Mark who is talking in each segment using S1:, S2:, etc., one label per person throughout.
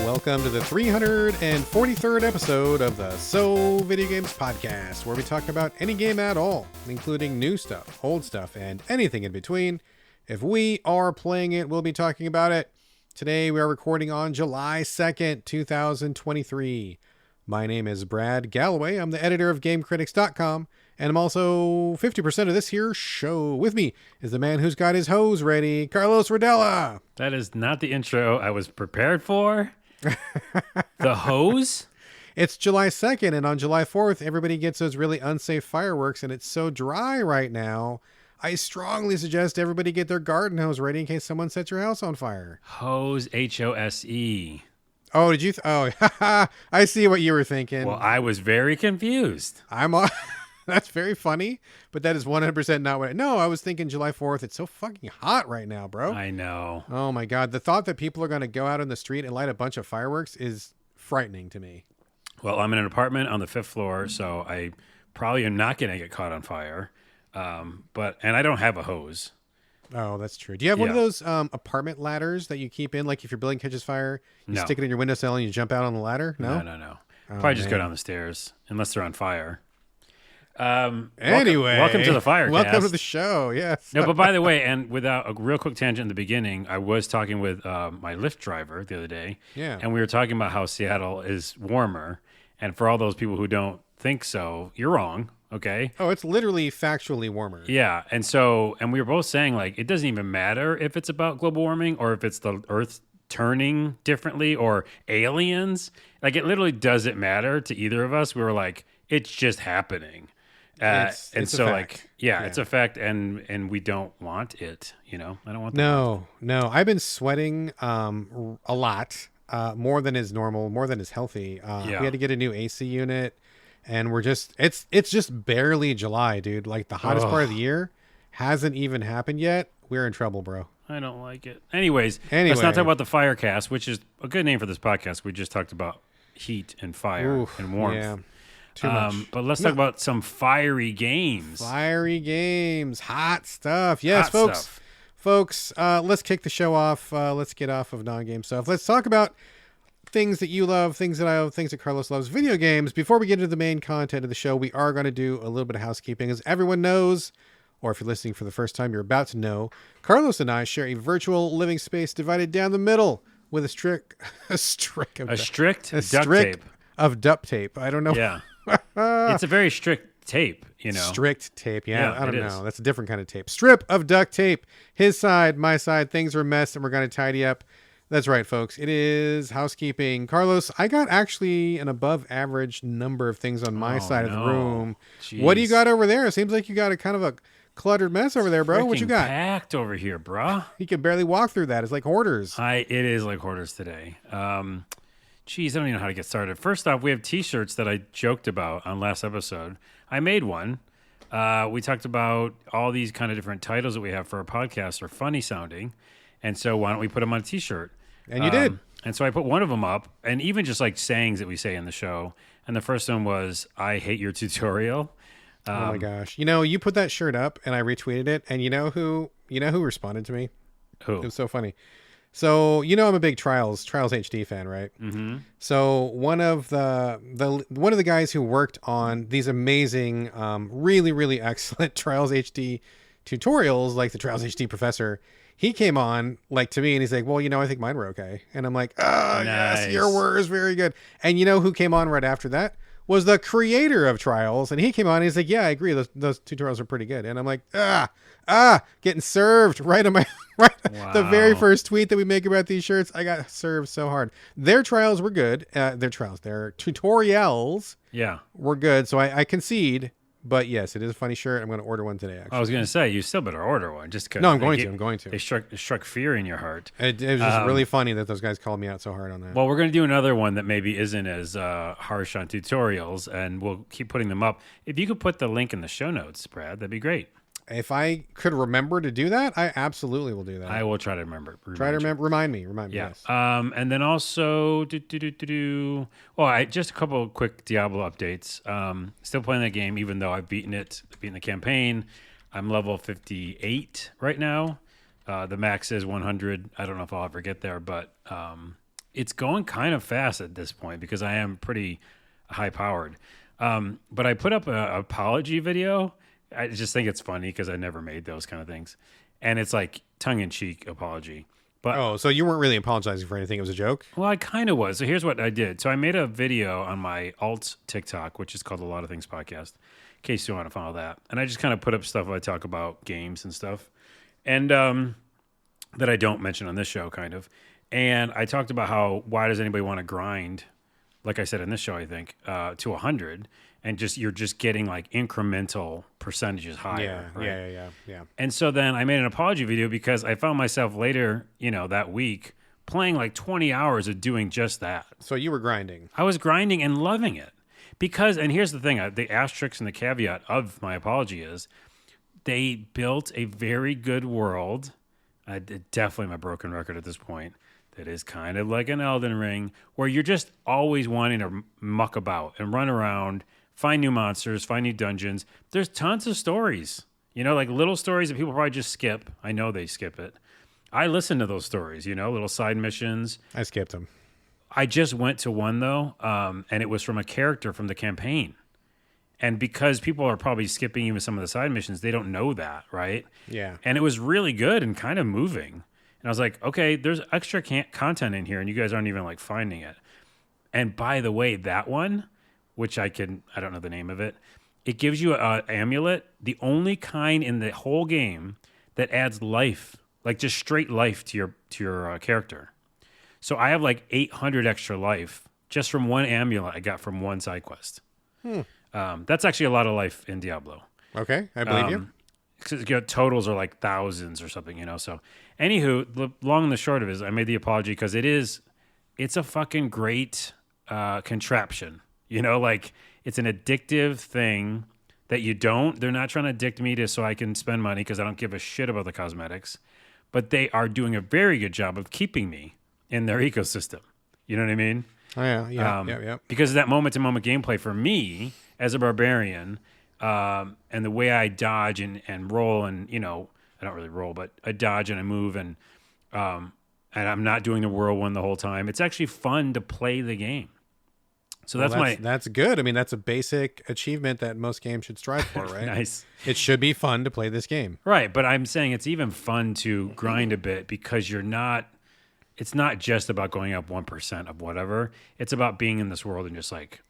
S1: welcome to the 343rd episode of the Video Games podcast, where we talk about any game at all, including new stuff, old stuff, and anything in between. If we are playing it, we'll be talking about it. Today we are recording on July 2nd, 2023. My name is Brad Galloway. I'm the editor of GameCritics.com, and I'm also 50% of this here show. With me is the man who's got his hose ready, Carlos Rodella.
S2: That is not the intro I was prepared for. The hose?
S1: It's July 2nd, and on July 4th, everybody gets those really unsafe fireworks, and it's so dry right now. I strongly suggest everybody get their garden hose ready in case someone sets your house on fire.
S2: Hose, H-O-S-E.
S1: Oh, did you? I see what you were thinking.
S2: Well, I was very confused.
S1: That's very funny, but that is 100% not what No, I was thinking July 4th. It's so fucking hot right now, bro.
S2: I know.
S1: Oh my God. The thought that people are going to go out on the street and light a bunch of fireworks is frightening to me.
S2: Well, I'm in an apartment on the 5th floor, so I probably am not going to get caught on fire. And I don't have a hose.
S1: Oh, that's true. Do you have one of those apartment ladders that you keep in? Like if your building catches fire, you stick it in your windowsill and you jump out on the ladder? No?
S2: No. Probably just go down the stairs, unless they're on fire.
S1: Anyway,
S2: welcome to the Firecast.
S1: Welcome to the show. Yes.
S2: No, but by the way, and without a real quick tangent in the beginning, I was talking with my Lyft driver the other day.
S1: Yeah.
S2: And we were talking about how Seattle is warmer. And for all those people who don't think so, you're wrong. Okay.
S1: Oh, it's literally factually warmer.
S2: Yeah. And we were both saying, like, it doesn't even matter if it's about global warming or if it's the Earth turning differently or aliens. Like, it literally doesn't matter to either of us. We were like, it's just happening. It's a fact. It's a fact, and we don't want it. I don't want that.
S1: No. I've been sweating a lot, more than is normal, more than is healthy. We had to get a new AC unit, and it's just barely July, dude. Like the hottest part of the year hasn't even happened yet. We're in trouble, bro.
S2: I don't like it. Anyways, let's not talk about the Firecast, which is a good name for this podcast. We just talked about heat and fire and warmth.
S1: Yeah. Too much.
S2: But let's talk about some fiery games.
S1: Fiery games. Hot stuff. Yes, folks. Let's kick the show off. Let's get off of non-game stuff. Let's talk about things that you love, things that I love, things that Carlos loves, video games. Before we get into the main content of the show, we are going to do a little bit of housekeeping. As everyone knows, or if you're listening for the first time, you're about to know, Carlos and I share a virtual living space divided down the middle with a strict of duct tape. I don't know.
S2: Yeah. It's a very strict tape,
S1: Strict tape, yeah I don't know. That's a different kind of tape. Strip of duct tape. His side, my side. Things are a mess, and we're going to tidy up. That's right, folks. It is housekeeping. Carlos, I got actually an above average number of things on my side of the room. Jeez. What do you got over there? It seems like you got a kind of a cluttered mess over there, bro. What you got?
S2: Packed over here, bro.
S1: You can barely walk through that. It's like hoarders.
S2: It is like hoarders today. Geez, I don't even know how to get started. First off, we have T-shirts that I joked about on last episode. I made one. We talked about all these kind of different titles that we have for our podcast are funny sounding. And so why don't we put them on a T-shirt?
S1: And you did.
S2: And so I put one of them up, and even just like sayings that we say in the show. And the first one was, I hate your tutorial.
S1: Oh my gosh. You put that shirt up and I retweeted it. And you know who responded to me?
S2: Who?
S1: It was so funny. So, I'm a big Trials HD fan, right?
S2: Mm-hmm.
S1: So one of the guys who worked on these amazing, really, really excellent Trials HD tutorials, like the Trials HD professor, he came on like to me and he's like, well, I think mine were okay. And I'm like, oh, nice. Yes, your were is very good. And you know who came on right after that? Was the creator of Trials. And he came on and he's like, yeah, I agree. Those tutorials are pretty good. And I'm like, getting served right on my,
S2: Wow.
S1: The very first tweet that we make about these shirts, I got served so hard. Their trials were good. Their tutorials were good. So I concede, but yes, it is a funny shirt. I'm going to order one today, actually.
S2: I was going to say, you still better order one just because.
S1: No, I'm going to.
S2: They struck fear in your heart.
S1: It was just really funny that those guys called me out so hard on that.
S2: Well, we're going to do another one that maybe isn't as harsh on tutorials, and we'll keep putting them up. If you could put the link in the show notes, Brad, that'd be great.
S1: If I could remember to do that, I absolutely will do that.
S2: I will try to remember.
S1: Remind me.
S2: Yes.
S1: Yes.
S2: And then also, just a couple of quick Diablo updates. Still playing that game, even though I've beaten the campaign. I'm level 58 right now. The max is 100. I don't know if I'll ever get there, but it's going kind of fast at this point because I am pretty high powered. But I put up an apology video. I just think it's funny because I never made those kind of things. And it's like tongue-in-cheek apology. But
S1: so you weren't really apologizing for anything. It was a joke?
S2: well, I kind of was. So here's what I did. So I made a video on my alt TikTok, which is called A Lot of Things Podcast, in case you want to follow that. And I just kind of put up stuff I talk about games and stuff. And that I don't mention on this show, kind of. And I talked about why does anybody want to grind, like I said in this show, I think, to 100, and you're just getting like incremental percentages higher.
S1: Yeah.
S2: And so then I made an apology video because I found myself later, that week playing like 20 hours of doing just that.
S1: So you were grinding.
S2: I was grinding and loving it because, and here's the thing, the asterisk and the caveat of my apology is they built a very good world. Definitely my broken record at this point. That is kind of like an Elden Ring where you're just always wanting to muck about and run around, find new monsters, find new dungeons. There's tons of stories, like little stories that people probably just skip. I know they skip it. I listen to those stories, little side missions.
S1: I skipped them.
S2: I just went to one though, and it was from a character from the campaign. And because people are probably skipping even some of the side missions, they don't know that, right?
S1: Yeah.
S2: And it was really good and kind of moving. And I was like, okay, there's extra content in here, and you guys aren't even like finding it. And by the way, that one, which I don't know the name of it, it gives you an amulet, the only kind in the whole game that adds life, like just straight life to your character. So I have like 800 extra life just from one amulet I got from one side quest. That's actually a lot of life in Diablo.
S1: Okay, I believe you.
S2: Because totals are like thousands or something, So, anywho, the long and the short of it is, I made the apology because it's a fucking great contraption. Like it's an addictive thing that they're not trying to addict me so I can spend money because I don't give a shit about the cosmetics, but they are doing a very good job of keeping me in their ecosystem. You know what I mean?
S1: Oh, yeah.
S2: Because of that moment-to-moment gameplay for me as a barbarian, and the way I dodge and roll, and I don't really roll, but I dodge and I move, and I'm not doing the whirlwind the whole time. It's actually fun to play the game. So
S1: that's good. I mean, that's a basic achievement that most games should strive for, right?
S2: Nice.
S1: It should be fun to play this game,
S2: right? But I'm saying it's even fun to grind a bit because it's not just about going up 1% of whatever. It's about being in this world and just like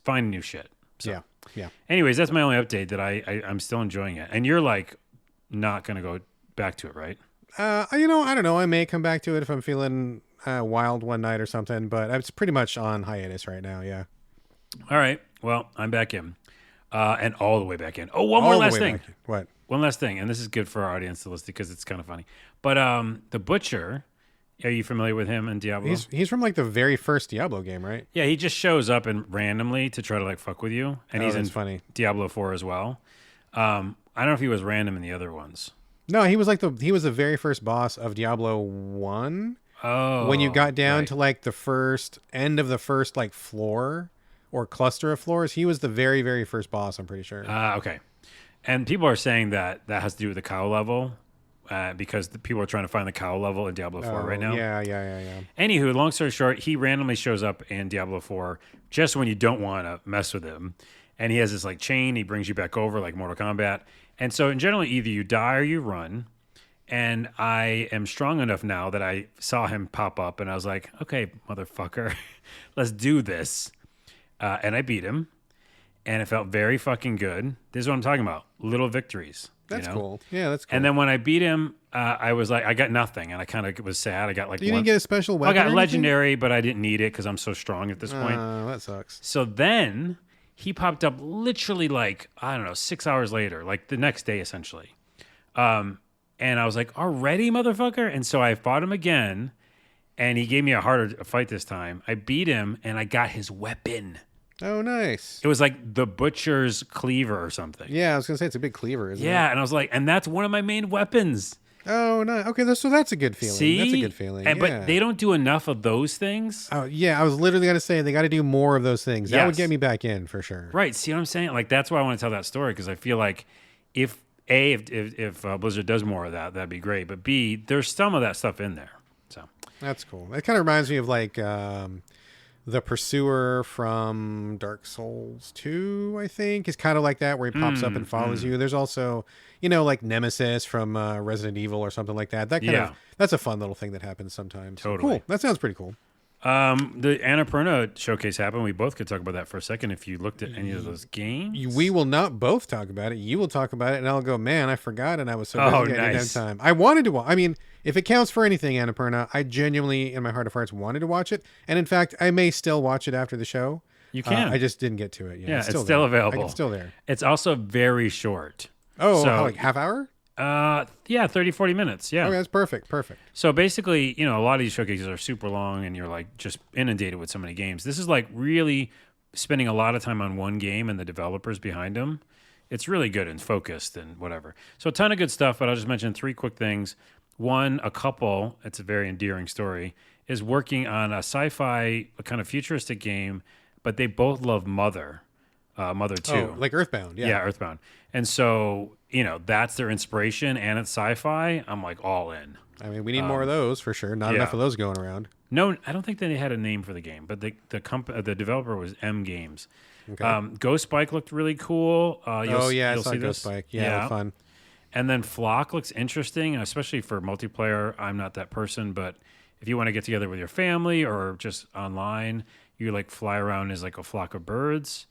S2: finding new shit. So.
S1: Yeah.
S2: Anyways, that's my only update that I'm still enjoying it. And you're like not going to go back to it, right?
S1: I don't know. I may come back to it if I'm feeling wild one night or something, but it's pretty much on hiatus right now. Yeah.
S2: All right. Well, I'm back in, and all the way back in. Oh, one more last thing.
S1: What?
S2: One last thing, and this is good for our audience to listen because it's kind of funny. But the Butcher, are you familiar with him in Diablo?
S1: He's from like the very first Diablo game, right?
S2: Yeah, he just shows up and randomly to try to like fuck with you, and he's in
S1: funny.
S2: Diablo 4 as well. I don't know if he was random in the other ones.
S1: No, he was the very first boss of Diablo 1.
S2: Oh,
S1: when you got down to like the first end of the first like floor or cluster of floors, he was the very, very first boss, I'm pretty sure.
S2: Okay. And people are saying that has to do with the cow level, because the people are trying to find the cow level in Diablo 4 right now.
S1: Yeah.
S2: Anywho, long story short, he randomly shows up in Diablo 4 just when you don't want to mess with him. And he has this like chain, he brings you back over like Mortal Kombat. And so in general, either you die or you run. And I am strong enough now that I saw him pop up and I was like, okay, motherfucker, let's do this. And I beat him. And it felt very fucking good. This is what I'm talking about. Little victories.
S1: That's cool. Yeah, that's cool.
S2: And then when I beat him, I was like, I got nothing. And I kind of was sad. I got like
S1: You didn't get a special weapon?
S2: I got legendary, but I didn't need it because I'm so strong at this point.
S1: That sucks.
S2: So then he popped up literally like, I don't know, 6 hours later, like the next day essentially. And I was like, already, motherfucker? And so I fought him again, and he gave me a harder fight this time. I beat him, and I got his weapon.
S1: Oh, nice.
S2: It was like the Butcher's cleaver or something.
S1: Yeah, I was going to say it's a big cleaver, isn't it?
S2: Yeah, and I was like, and that's one of my main weapons.
S1: Oh, no. Okay, so that's a good feeling.
S2: See?
S1: That's a good feeling.
S2: And, But they don't do enough of those things.
S1: Oh, yeah, I was literally going to say they got to do more of those things. That would get me back in for sure.
S2: Right. See what I'm saying? Like, that's why I want to tell that story, because I feel like if Blizzard does more of that, that'd be great. But B, there's some of that stuff in there. So
S1: That's cool. It kind of reminds me of like the Pursuer from Dark Souls 2, I think, is kind of like that, where he pops up and follows you. There's also, like Nemesis from Resident Evil or something like that. That's a fun little thing that happens sometimes.
S2: Totally.
S1: Cool. That sounds pretty cool.
S2: The Annapurna showcase happened. We both could talk about that for a second if you looked at any of those games.
S1: We will not both talk about it. You will talk about it, and I'll go, man, I forgot, and I was so busy I didn't have time. I wanted to I mean, if it counts for anything, Annapurna, I genuinely, in my heart of hearts, wanted to watch it. And in fact, I may still watch it after the show.
S2: You can.
S1: I just didn't get to it.
S2: Yeah, it's still available.
S1: It's still there.
S2: It's also very short.
S1: Oh, so, like half hour?
S2: Yeah, 30, 40 minutes. Yeah.
S1: Okay, that's perfect. So
S2: basically, a lot of these showcases are super long and you're like just inundated with so many games. This is like really spending a lot of time on one game and the developers behind them. It's really good and focused and whatever. So a ton of good stuff, but I'll just mention 3 quick things. One, a couple, it's a very endearing story, is working on a sci-fi, a kind of futuristic game, but they both love Mother 2.
S1: Oh, like Earthbound. Yeah,
S2: Earthbound. And so, that's their inspiration and it's sci-fi. I'm like all in. I
S1: mean, we need more of those for sure. Not enough of those going around.
S2: No, I don't think they had a name for the game, but the developer was M Games.
S1: Okay.
S2: Ghost Bike looked really cool.
S1: I saw Ghost Bike. Yeah, it was fun.
S2: And then Flock looks interesting, especially for multiplayer. I'm not that person, but if you want to get together with your family or just online, you like fly around as like a flock of birds.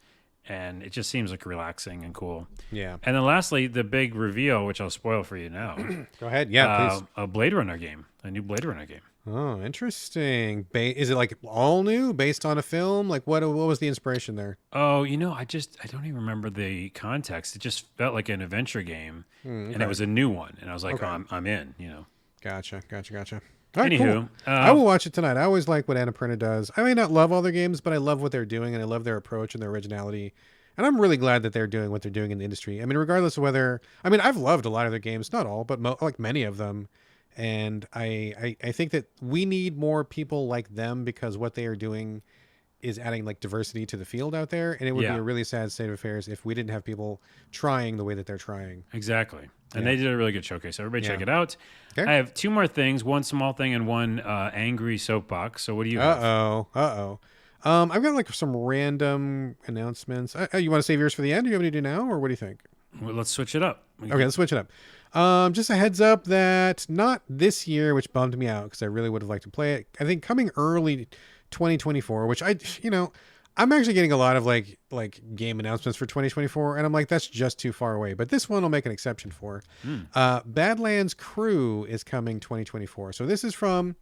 S2: And it just seems like relaxing and cool.
S1: Yeah.
S2: And then lastly, the big reveal, which I'll spoil for you now.
S1: Go ahead. Yeah, please.
S2: A Blade Runner game. A new Blade Runner game.
S1: Oh, interesting. Is it like all new, based on a film? Like what was the inspiration there?
S2: Oh, I don't even remember the context. It just felt like an adventure game, and it was a new one. And I was like, oh, I'm in,
S1: Gotcha. All right,
S2: Anywho,
S1: cool. I will watch it tonight. I always like what Annapurna does. I may not love all their games, but I love what they're doing, and I love their approach and their originality. And I'm really glad that they're doing what they're doing in the industry. I mean, regardless of whether... I mean, I've loved a lot of their games. Not all, but like many of them. And I think that we need more people like them because what they are doing is adding like diversity to the field out there. And it would be a really sad state of affairs if we didn't have people trying the way that they're trying.
S2: Exactly. And they did a really good showcase. Everybody check it out. Okay. I have 2 more things, one small thing and one angry soapbox. So what do you have?
S1: I've got like some random announcements. You want to save yours for the end? Do you have any to do now, or what do you think?
S2: Well, let's switch it up.
S1: Okay, let's switch it up. Just a heads up that not this year, which bummed me out because I really would have liked to play it. I think coming early 2024, which I'm actually getting a lot of like game announcements for 2024, and I'm like, that's just too far away. But this one I'll make an exception for. Badlands Crew is coming 2024. So this is from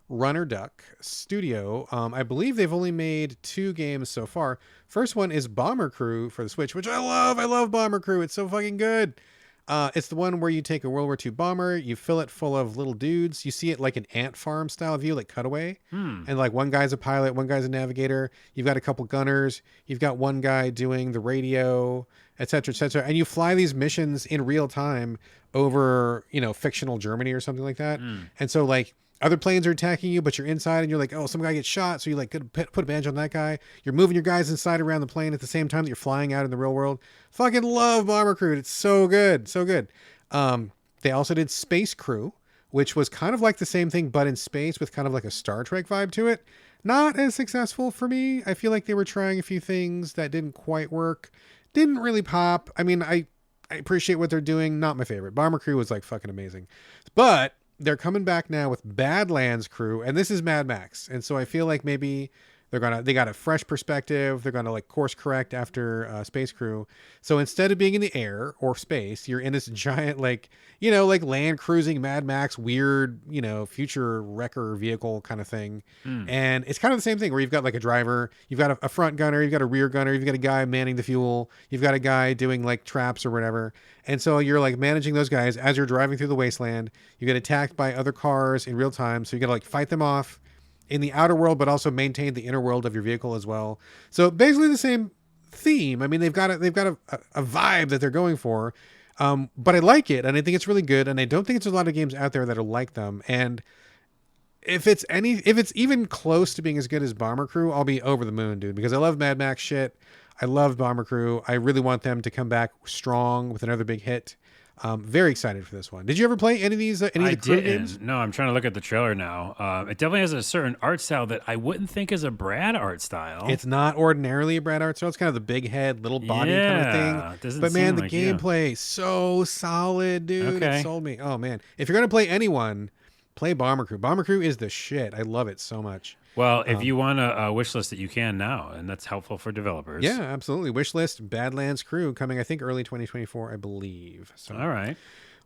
S1: Runner Duck Studio. I believe they've only made 2 games so far. First one is Bomber Crew for the Switch, which I love. I love Bomber Crew. It's so fucking good. It's the one where you take a World War II bomber, you fill it full of little dudes. You see it like an ant farm style view, like cutaway. And like one guy's a pilot, one guy's a navigator. You've got a couple gunners. You've got one guy doing the radio, et cetera, et cetera. And you fly these missions in real time over, fictional Germany or something like that. And so like other planes are attacking you, but you're inside and you're like, oh, some guy gets shot. So you like put a bandage on that guy. You're moving your guys inside around the plane at the same time that you're flying out in the real world. Fucking love Bomber Crew. It's so good. So good. They also did Space Crew, which was kind of like the same thing, but in space with kind of like a Star Trek vibe to it. Not as successful for me. I feel like they were trying a few things that didn't quite work. Didn't really pop. I mean, I appreciate what they're doing. Not my favorite. Bomber Crew was like fucking amazing. But they're coming back now with Badlands Crew, and this is Mad Max. And so I feel like maybe they got a fresh perspective. They're gonna like course correct after Space Crew. So instead of being in the air or space, you're in this giant like land cruising Mad Max weird future wrecker vehicle kind of thing. And it's kind of the same thing where you've got like a driver, you've got a front gunner, you've got a rear gunner, you've got a guy manning the fuel, you've got a guy doing like traps or whatever. And so you're like managing those guys as you're driving through the wasteland. You get attacked by other cars in real time, so you got to like fight them off in the outer world, but also maintain the inner world of your vehicle as well. So basically the same theme. I mean, they've got a vibe that they're going for, but I like it, and I think it's really good. And I don't think there's a lot of games out there that are like them. And if it's even close to being as good as Bomber Crew, I'll be over the moon, dude. Because I love Mad Max shit. I love Bomber Crew. I really want them to come back strong with another big hit. Very excited for this one. Did you ever play any of these? Any of the crew games?
S2: No, I'm trying to look at the trailer now. It definitely has a certain art style that I wouldn't think is a Brad art style.
S1: It's not ordinarily a Brad art style. It's kind of the big head, little body kind of thing.
S2: Doesn't
S1: but man,
S2: seem
S1: the
S2: like
S1: gameplay so solid, dude.
S2: Okay.
S1: It sold me. Oh man, if you're gonna play anyone, play Bomber Crew. Bomber Crew is the shit. I love it so much.
S2: Well, if you want a wish list that you can now, and that's helpful for developers.
S1: Yeah, absolutely. Wishlist Badlands Crew coming, I think, early 2024, I believe. So.
S2: All right.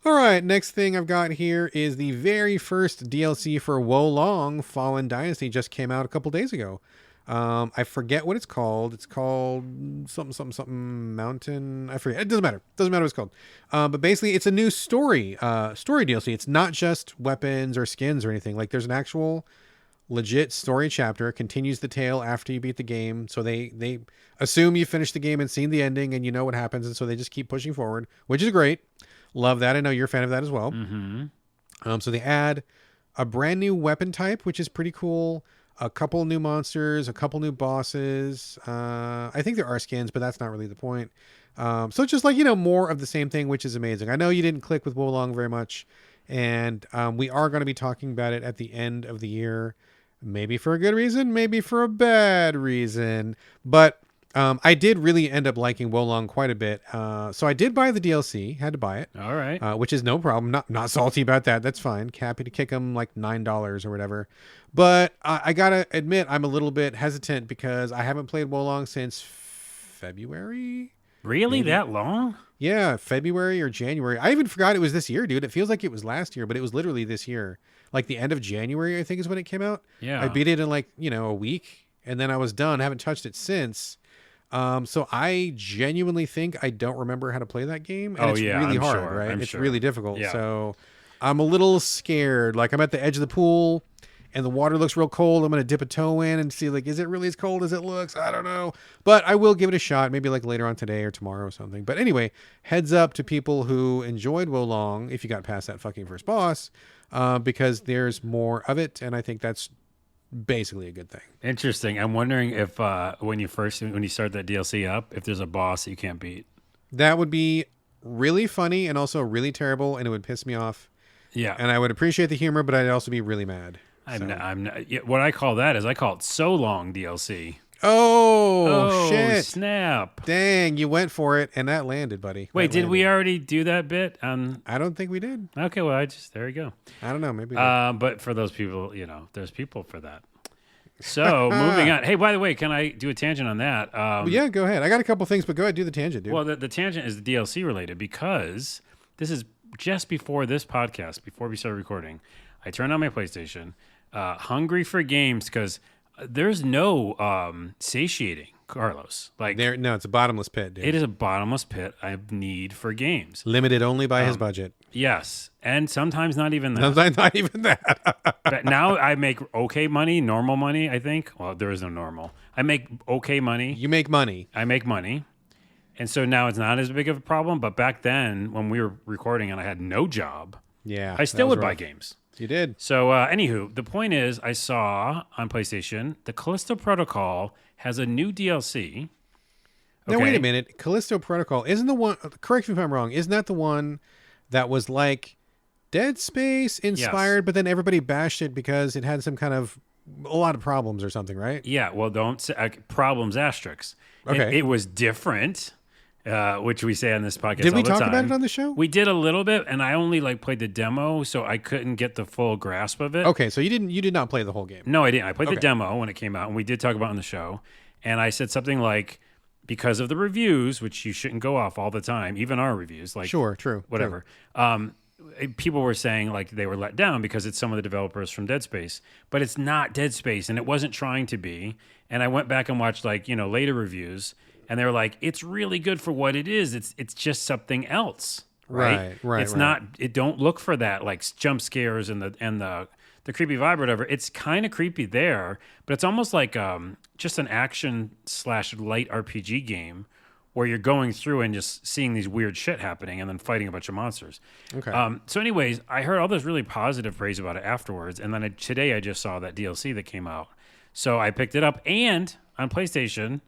S1: All right, next thing I've got here is the very first DLC for Wolong Fallen Dynasty. Just came out a couple days ago. I forget what it's called. It's called something mountain. I forget. It doesn't matter. Doesn't matter what it's called. But basically, it's a new story DLC. It's not just weapons or skins or anything. Like there's an actual legit story chapter. It continues the tale after you beat the game. So they assume you finished the game and seen the ending and you know what happens, and so they just keep pushing forward, which is great. Love that. I know you're a fan of that as well.
S2: Mm-hmm.
S1: So they add a brand new weapon type, which is pretty cool. A couple new monsters, a couple new bosses. I think there are skins, but that's not really the point. So it's just like, more of the same thing, which is amazing. I know you didn't click with Wolong very much, and we are going to be talking about it at the end of the year. Maybe for a good reason, maybe for a bad reason. But I did really end up liking Wolong quite a bit. So I did buy the DLC, had to buy it.
S2: All right.
S1: Which is no problem. Not salty about that. That's fine. Happy to kick them like $9 or whatever. But I got to admit, I'm a little bit hesitant because I haven't played Wolong since February.
S2: Really?
S1: Maybe.
S2: That long?
S1: Yeah, February or January. I even forgot it was this year, dude. It feels like it was last year, but it was literally this year. Like the end of January, I think is when it came out.
S2: Yeah.
S1: I beat it in like, a week, and then I was done. I haven't touched it since. So I genuinely think I don't remember how to play that game. And it's really hard, right? It's really difficult.
S2: Yeah.
S1: So I'm a little scared. Like I'm at the edge of the pool and the water looks real cold. I'm going to dip a toe in and see like, is it really as cold as it looks? I don't know, but I will give it a shot. Maybe like later on today or tomorrow or something. But anyway, heads up to people who enjoyed Wolong if you got past that fucking first boss, because there's more of it. And I think that's basically a good thing.
S2: Interesting. I'm wondering if when you start that DLC up, if there's a boss that you can't beat.
S1: That would be really funny and also really terrible, and it would piss me off.
S2: Yeah.
S1: And I would appreciate the humor, but I'd also be really mad.
S2: I'm not, what I call that is I call it So Long DLC.
S1: Oh shit.
S2: Snap.
S1: Dang, you went for it and that landed, buddy.
S2: Wait, did we already do that bit?
S1: I don't think we did.
S2: Okay, well, there you go.
S1: I don't know, maybe we did.
S2: But for those people, there's people for that. So moving on. Hey, by the way, can I do a tangent on that?
S1: Yeah, go ahead. I got a couple things, but go ahead, do the tangent, dude.
S2: Well, the tangent is DLC related because this is just before this podcast, before we started recording. I turned on my PlayStation, hungry for games because there's no satiating, Carlos.
S1: No, it's a bottomless pit, dude.
S2: It is a bottomless pit. I have need for games.
S1: Limited only by his budget.
S2: Yes, and sometimes not even that.
S1: Sometimes not even that.
S2: But now I make okay money, normal money, I think. Well, there is no normal. I make okay money.
S1: You make money.
S2: I make money. And so now it's not as big of a problem. But back then, when we were recording and I had no job,
S1: yeah,
S2: I still would buy games.
S1: You did.
S2: So, anywho, the point is, I saw on PlayStation, the Callisto Protocol has a new DLC.
S1: Now, wait a minute. Callisto Protocol isn't the one, correct me if I'm wrong, isn't that the one that was like Dead Space inspired, but then everybody bashed it because it had some kind of, a lot of problems or something, right?
S2: Yeah, well, don't say problems asterisks.
S1: Okay.
S2: It was different. Which we say on this podcast.
S1: Did we
S2: all the
S1: talk
S2: time.
S1: about it on the show?
S2: We did a little bit, and I only played the demo, so I couldn't get the full grasp of it.
S1: Okay, so you did not play the whole game.
S2: No, I didn't. I played the demo when it came out, and we did talk about it on the show. And I said something like, because of the reviews, which you shouldn't go off all the time, even our reviews,
S1: sure, true,
S2: whatever. People were saying like they were let down because it's some of the developers from Dead Space, but it's not Dead Space, and it wasn't trying to be. And I went back and watched later reviews. And they were like, it's really good for what it is. It's just something else, right? It's not. It don't look for that like jump scares and the creepy vibe or whatever. It's kind of creepy there, but it's almost like just an action / light RPG game where you're going through and just seeing these weird shit happening and then fighting a bunch of monsters.
S1: Okay.
S2: So, anyways, I heard all this really positive praise about it afterwards, and then today I just saw that DLC that came out, so I picked it up and on PlayStation.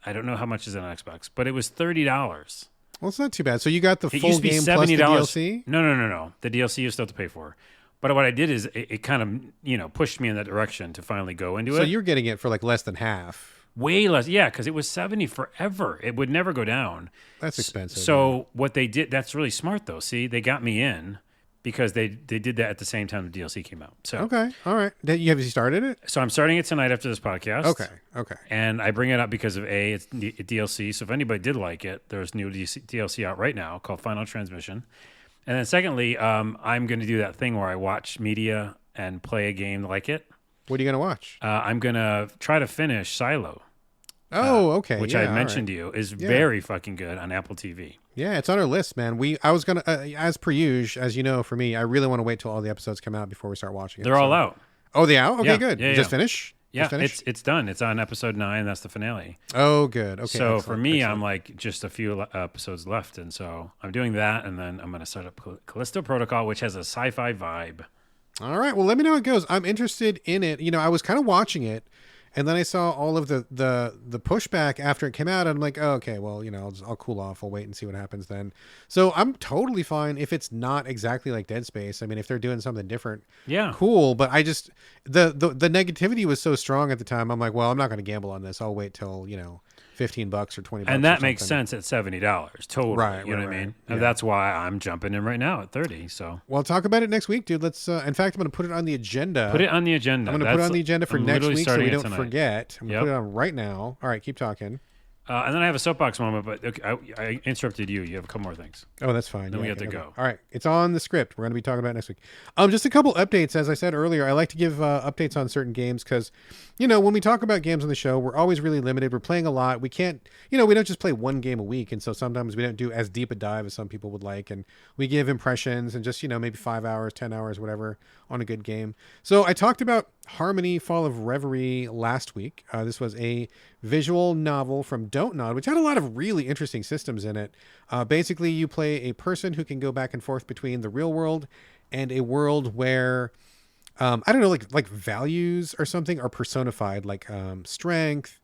S2: I don't know how much is on Xbox, but it was $30.
S1: Well, it's not too bad. So you got the
S2: It
S1: full
S2: used to be
S1: game plus the
S2: $70.
S1: DLC?
S2: No. The DLC you still have to pay for. But what I did is it kind of, pushed me in that direction to finally go into
S1: So
S2: it.
S1: you're getting it for like less than half.
S2: Way less. Yeah, because it was 70 forever. It would never go down.
S1: That's expensive.
S2: So what they did, that's really smart though. See, they got me in because they did that at the same time the DLC came out. So
S1: Okay. All right. Have you started it?
S2: So I'm starting it tonight after this podcast.
S1: Okay.
S2: And I bring it up because of it's DLC. So if anybody did like it, there's new DLC out right now called Final Transmission. And then secondly, I'm going to do that thing where I watch media and play a game like it.
S1: What are you going to watch?
S2: I'm going to try to finish Silo.
S1: Oh, okay.
S2: Which I mentioned to you is very fucking good on Apple TV.
S1: Yeah, it's on our list, man. I was gonna, as per usual, as you know, for me, I really want to wait till all the episodes come out before we start watching it.
S2: They're all out.
S1: Oh, they out? Okay,
S2: Yeah,
S1: good.
S2: yeah,
S1: Just finish?
S2: Yeah,
S1: Just finish?
S2: it's done. It's on episode 9. That's the finale.
S1: Oh, good. Okay.
S2: So for me, I'm like just a few episodes left, and so I'm doing that, and then I'm going to start up Callisto Protocol, which has a sci-fi vibe.
S1: All right. Well, let me know how it goes. I'm interested in it. I was kind of watching it, and then I saw all of the pushback after it came out. And I'm like, oh, okay, well, I'll cool off. I'll wait and see what happens then. So I'm totally fine if it's not exactly like Dead Space. I mean, if they're doing something different,
S2: yeah,
S1: cool. But I just the negativity was so strong at the time. I'm like, well, I'm not going to gamble on this. I'll wait till $15 or $20,
S2: and that makes sense at $70. Totally,
S1: right?
S2: You know what I mean?
S1: Yeah.
S2: And that's why I'm jumping in right now at 30. So,
S1: well, talk about it next week, dude. Let's. In fact, I'm going to put it on the agenda.
S2: Put it on the agenda.
S1: I'm going to put it on the agenda for next week, so we don't forget. I'm going to put it on right now. All right, keep talking.
S2: And then I have a soapbox moment, but okay, I interrupted you. You have a couple more things.
S1: Oh, that's fine.
S2: Then we have to go.
S1: All right. It's on the script. We're going to be talking about it next week. Just a couple updates. As I said earlier, I like to give updates on certain games because, when we talk about games on the show, we're always really limited. We're playing a lot. We can't, we don't just play one game a week. And so sometimes we don't do as deep a dive as some people would like. And we give impressions and just, maybe 5 hours, 10 hours, whatever on a good game. So I talked about Harmony Fall of Reverie last week. This was a visual novel from Don't Nod, which had a lot of really interesting systems in it. Basically, you play a person who can go back and forth between the real world and a world where, I don't know, like values or something are personified, like strength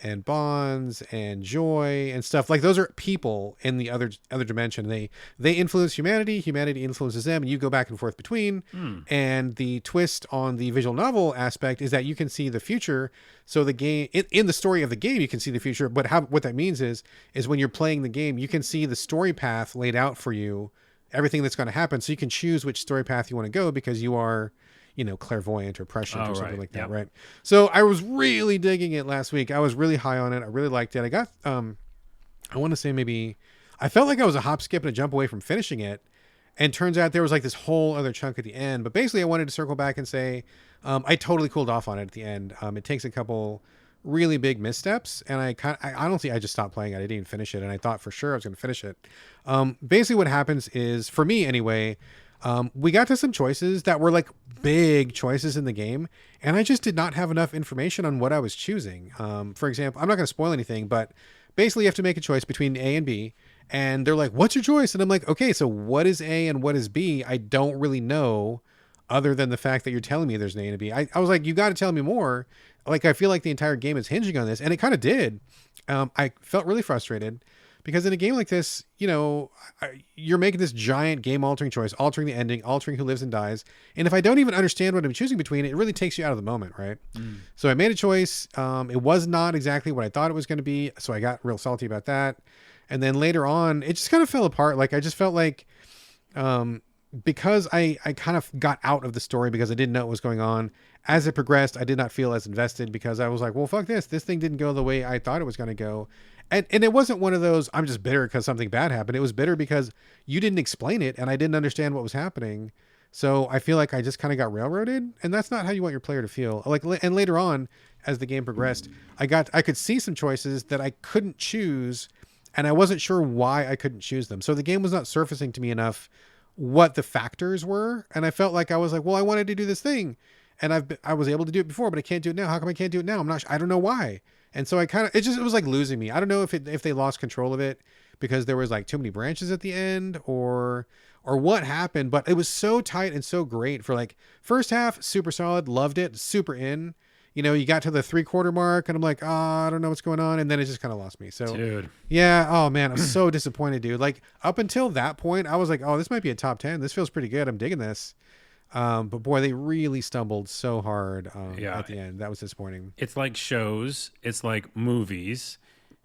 S1: and bonds and joy and stuff. Like those are people in the other dimension. They influence humanity influences them, and you go back and forth between. And the twist on the visual novel aspect is that you can see the future. So the game, in the story of the game, you can see the future, but what that means is when you're playing the game, you can see the story path laid out for you, everything that's going to happen. So you can choose which story path you want to go because you are, clairvoyant or prescient or something like that. Right. So I was really digging it last week. I was really high on it. I really liked it. I got, I want to say maybe, I felt like I was a hop, skip, and a jump away from finishing it. And turns out there was like this whole other chunk at the end. But basically I wanted to circle back and say, I totally cooled off on it at the end. It takes a couple really big missteps, and I honestly, I just stopped playing it. I didn't even finish it. And I thought for sure I was going to finish it. Basically what happens is, for me anyway, we got to some choices that were like big choices in the game, and I just did not have enough information on what I was choosing. For example, I'm not going to spoil anything, but basically you have to make a choice between A and B, and they're like, what's your choice? And I'm like, okay, so what is A and what is B? I don't really know, other than the fact that you're telling me there's an A and a B. I was like, you got to tell me more. Like, I feel like the entire game is hinging on this, and it kind of did. I felt really frustrated because in a game like this, you're making this giant game-altering choice, altering the ending, altering who lives and dies. And if I don't even understand what I'm choosing between, it really takes you out of the moment, right? So I made a choice. It was not exactly what I thought it was going to be, so I got real salty about that. And then later on, it just kind of fell apart. Like, I just felt like, because I kind of got out of the story because I didn't know what was going on. As it progressed, I did not feel as invested because I was like, well, fuck this. This thing didn't go the way I thought it was going to go. And it wasn't one of those, I'm just bitter because something bad happened. It was bitter because you didn't explain it and I didn't understand what was happening. So I feel like I just kind of got railroaded, and that's not how you want your player to feel. Like, and later on, as the game progressed, I could see some choices that I couldn't choose, and I wasn't sure why I couldn't choose them. So the game was not surfacing to me enough what the factors were. And I felt like I was like, well, I wanted to do this thing, and I was able to do it before, but I can't do it now. How come I can't do it now? I don't know why. And so it was like losing me. I don't know if they lost control of it because there was like too many branches at the end or what happened, but it was so tight and so great for like first half, super solid, loved it, super in. you got to the 3/4 mark and I'm like, oh, I don't know what's going on. And then it just kind of lost me. So
S2: Dude.
S1: yeah. Oh man, I'm so disappointed, dude. Like up until that point, I was like, oh, this might be a top 10. This feels pretty good. I'm digging this. But boy, they really stumbled so hard at the end. That was disappointing.
S2: It's like shows. It's like movies.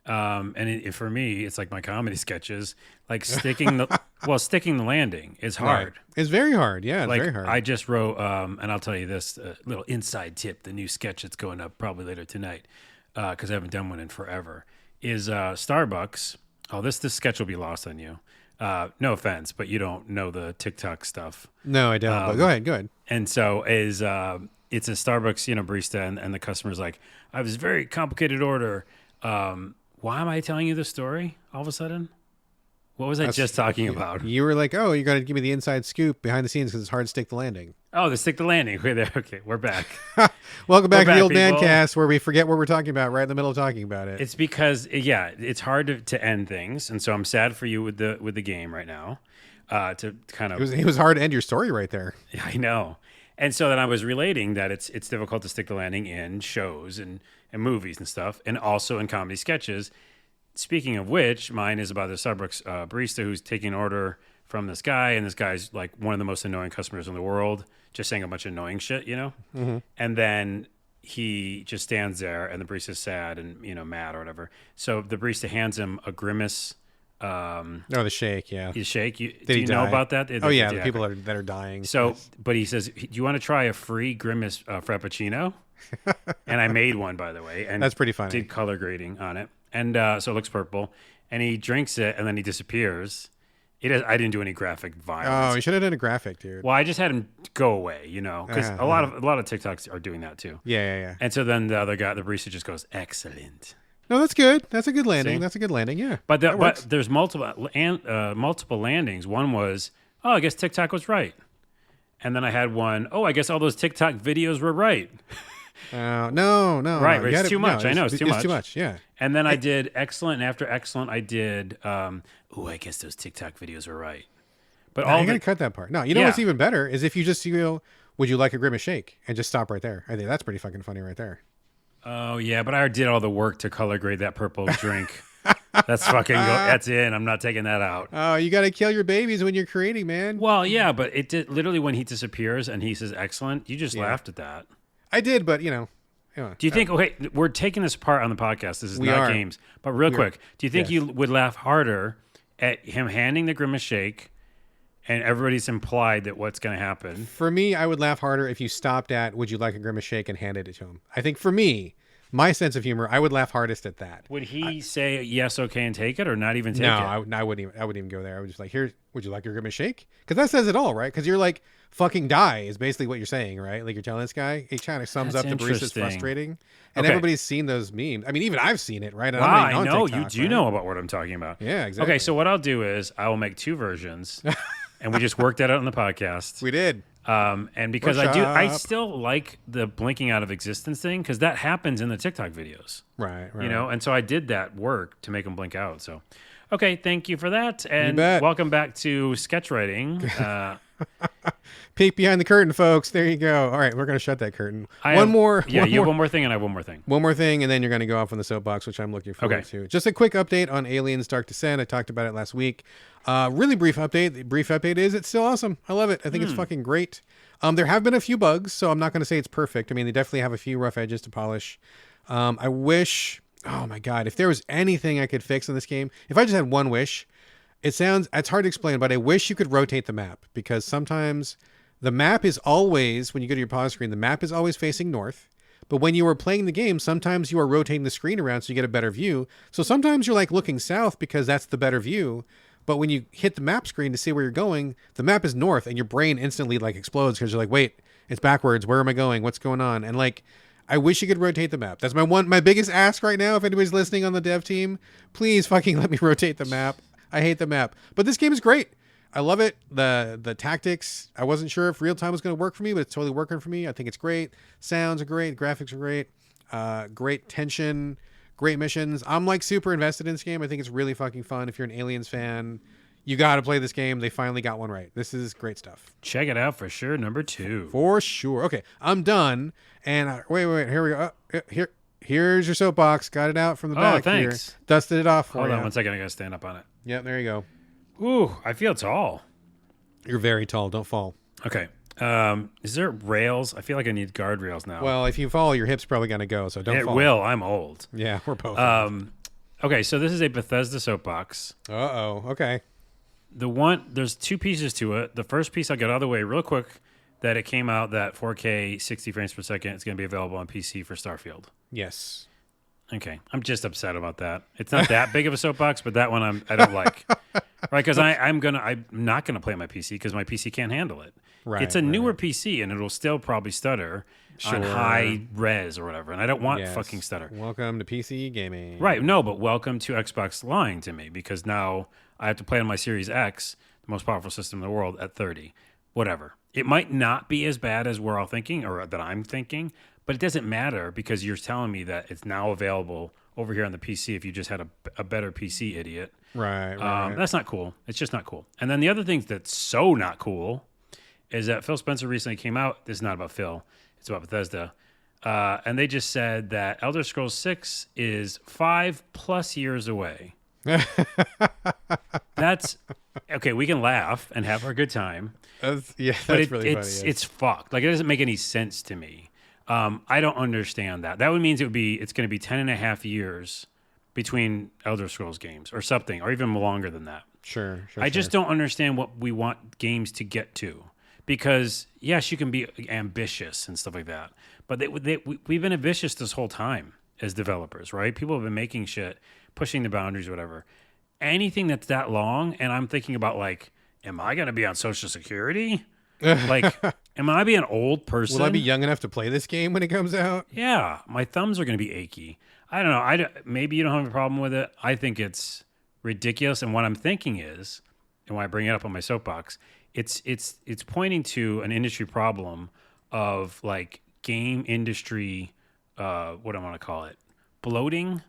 S2: For me, it's like my comedy sketches. Like sticking the landing is hard.
S1: Right. It's very hard. Yeah, it's very hard.
S2: I just wrote, and I'll tell you this little inside tip: the new sketch that's going up probably later tonight, because I haven't done one in forever. Is Starbucks? Oh, this sketch will be lost on you. No offense, but you don't know the TikTok stuff.
S1: No, I don't. But go ahead.
S2: And so it's a Starbucks, barista, and the customer's like, I have this very complicated order. Why am I telling you this story all of a sudden? What was I just talking about?
S1: You were like, oh, you got to give me the inside scoop behind the scenes because it's hard to stick the landing.
S2: Oh, the stick the landing. Okay, we're back.
S1: Welcome back to the Old Man Cast, where we forget what we're talking about right in the middle of talking about it.
S2: It's because, it's hard to end things, and so I'm sad for you with the game right now. To kind of,
S1: it was hard to end your story right there.
S2: Yeah, I know. And so then I was relating that it's difficult to stick the landing in shows and movies and stuff, and also in comedy sketches. Speaking of which, mine is about the Starbucks barista who's taking an order from this guy, and this guy's like one of the most annoying customers in the world, just saying a bunch of annoying shit,
S1: Mm-hmm.
S2: And then he just stands there, and the barista's sad and mad or whatever. So the barista hands him a Grimace.
S1: The shake, yeah.
S2: The shake. Do you know about that?
S1: The people that are dying.
S2: So,
S1: yes.
S2: But he says, "Do you want to try a free Grimace Frappuccino?" And I made one, by the way, and
S1: that's pretty funny.
S2: Did color grading on it, and so it looks purple. And he drinks it, and then he disappears. I didn't do any graphic violence.
S1: Oh, you should have done a graphic, dude.
S2: Well, I just had him go away, because a lot of TikToks are doing that too.
S1: Yeah.
S2: And so then the other guy, the barista, just goes, "Excellent."
S1: No, that's good. That's a good landing.
S2: See?
S1: That's a good landing. Yeah.
S2: But there's multiple landings. One was, oh, I guess TikTok was right. And then I had one, oh, I guess all those TikTok videos were right.
S1: No.
S2: Right. It's too much. I know. It's too much.
S1: It's too much. Yeah.
S2: And then I did excellent. And after excellent, I did, I guess those TikTok videos were right. But
S1: you got to cut that part. No, you know what's even better is if you just would you like a Grimace shake? And just stop right there. I think that's pretty fucking funny right there.
S2: Oh, yeah, but I already did all the work to color grade that purple drink. That's in. I'm not taking that out.
S1: Oh, you got to kill your babies when you're creating, man.
S2: Well, yeah, but it did literally when he disappears and he says excellent, you just laughed at that.
S1: I did, but
S2: Do you think, we're taking this apart on the podcast. This is not games. But real quick, do you think you would laugh harder at him handing the Grimace shake and everybody's implied that what's going to happen?
S1: For me, I would laugh harder if you stopped at, would you like a Grimace shake, and handed it to him. I think for me, my sense of humor, I would laugh hardest at that.
S2: Would he say yes, okay, and take it, or not even take it?
S1: No, I wouldn't even go there. I would just like, here, would you like your Grimace shake? Because that says it all, right? Because you're like, fucking die is basically what you're saying, right? Like you're telling this guy, it kind of sums up the barista's frustrating. And everybody's seen those memes. I mean, even I've seen it, right?
S2: I know. TikTok, you do know about what I'm talking about.
S1: Yeah, exactly.
S2: Okay, so what I'll do is I will make two versions, and we just worked that out on the podcast.
S1: We did.
S2: And because I still like the blinking out of existence thing, because that happens in the TikTok videos.
S1: Right.
S2: And so I did that work to make them blink out. So, okay, thank you for that. And welcome back to sketch writing.
S1: Peek behind the curtain, folks. There you go. All right, we're going to shut that curtain.
S2: You have one more thing, and I have one more thing.
S1: One more thing, and then you're going to go off on the soapbox, which I'm looking forward to. Just a quick update on Aliens Dark Descent. I talked about it last week. Really brief update. The brief update is it's still awesome. I love it. I think it's fucking great. There have been a few bugs, so I'm not going to say it's perfect. I mean, they definitely have a few rough edges to polish. I wish, oh my God, if there was anything I could fix in this game, if I just had one wish, it's hard to explain, but I wish you could rotate the map, because sometimes the map is always, when you go to your pause screen, the map is always facing north. But when you are playing the game, sometimes you are rotating the screen around so you get a better view. So sometimes you're like looking south because that's the better view. But when you hit the map screen to see where you're going, the map is north, and your brain instantly like explodes because you're like, wait, it's backwards. Where am I going? What's going on? And like, I wish you could rotate the map. That's my biggest ask right now. If anybody's listening on the dev team, please fucking let me rotate the map. I hate the map, but this game is great. I love it. The tactics, I wasn't sure if real time was going to work for me, but it's totally working for me. I think it's great. Sounds are great. Graphics are great. Great tension, great missions. I'm like super invested in this game. I think it's really fucking fun. If you're an Aliens fan, You got to play this game. They finally got one right. This is great stuff.
S2: Check it out for sure. Number 2.
S1: For sure. Okay, I'm done. And wait. Here we go. Here's your soapbox. Got it out from the back.
S2: Thanks.
S1: Here. Dusted it off for
S2: Hold
S1: you.
S2: on 1 second. I got to stand up on it.
S1: Yep, there you go.
S2: Ooh, I feel tall.
S1: You're very tall. Don't fall.
S2: Okay. Is there rails? I feel like I need guardrails now.
S1: Well, if you fall, your hip's probably going to go, so don't fall.
S2: It will. I'm old.
S1: Yeah, we're both.
S2: Okay, so this is a Bethesda soapbox.
S1: Uh-oh. Okay.
S2: There's 2 pieces to it. The first piece I'll get out of the way real quick, that it came out that 4K 60 frames per second is going to be available on PC for Starfield.
S1: Yes.
S2: Okay, I'm just upset about that. It's not that big of a soapbox, but that one I don't like. Right, because I'm not gonna play on my PC because my PC can't handle it.
S1: Right.
S2: It's a newer PC and it'll still probably stutter on high res or whatever, and I don't want fucking stutter.
S1: Welcome to PC gaming.
S2: Right, no, but welcome to Xbox lying to me because now I have to play on my Series X, the most powerful system in the world, at 30. Whatever. It might not be as bad as we're all thinking or that I'm thinking, but it doesn't matter because you're telling me that it's now available over here on the PC if you just had a better PC, idiot.
S1: Right.
S2: That's not cool. It's just not cool. And then the other thing that's so not cool is that Phil Spencer recently came out. This is not about Phil. It's about Bethesda. And they just said that Elder Scrolls 6 is 5+ years away. That's okay. We can laugh and have our good time.
S1: That's
S2: really funny. It's fucked. Like, it doesn't make any sense to me. I don't understand that. That would mean it's going to be 10.5 years between Elder Scrolls games or something, or even longer than that.
S1: Sure.
S2: I just don't understand what we want games to get to. Because, yes, you can be ambitious and stuff like that. But we've been ambitious this whole time as developers, right? People have been making shit, pushing the boundaries, whatever. Anything that's that long, and I'm thinking about, like, am I going to be on Social Security? Like, am I be an old person?
S1: Will I be young enough to play this game when it comes out?
S2: Yeah, my thumbs are going to be achy. I don't know. Maybe you don't have a problem with it. I think it's ridiculous. And what I'm thinking is, and why I bring it up on my soapbox, it's pointing to an industry problem of, like, game industry, what do I want to call it? Bloating.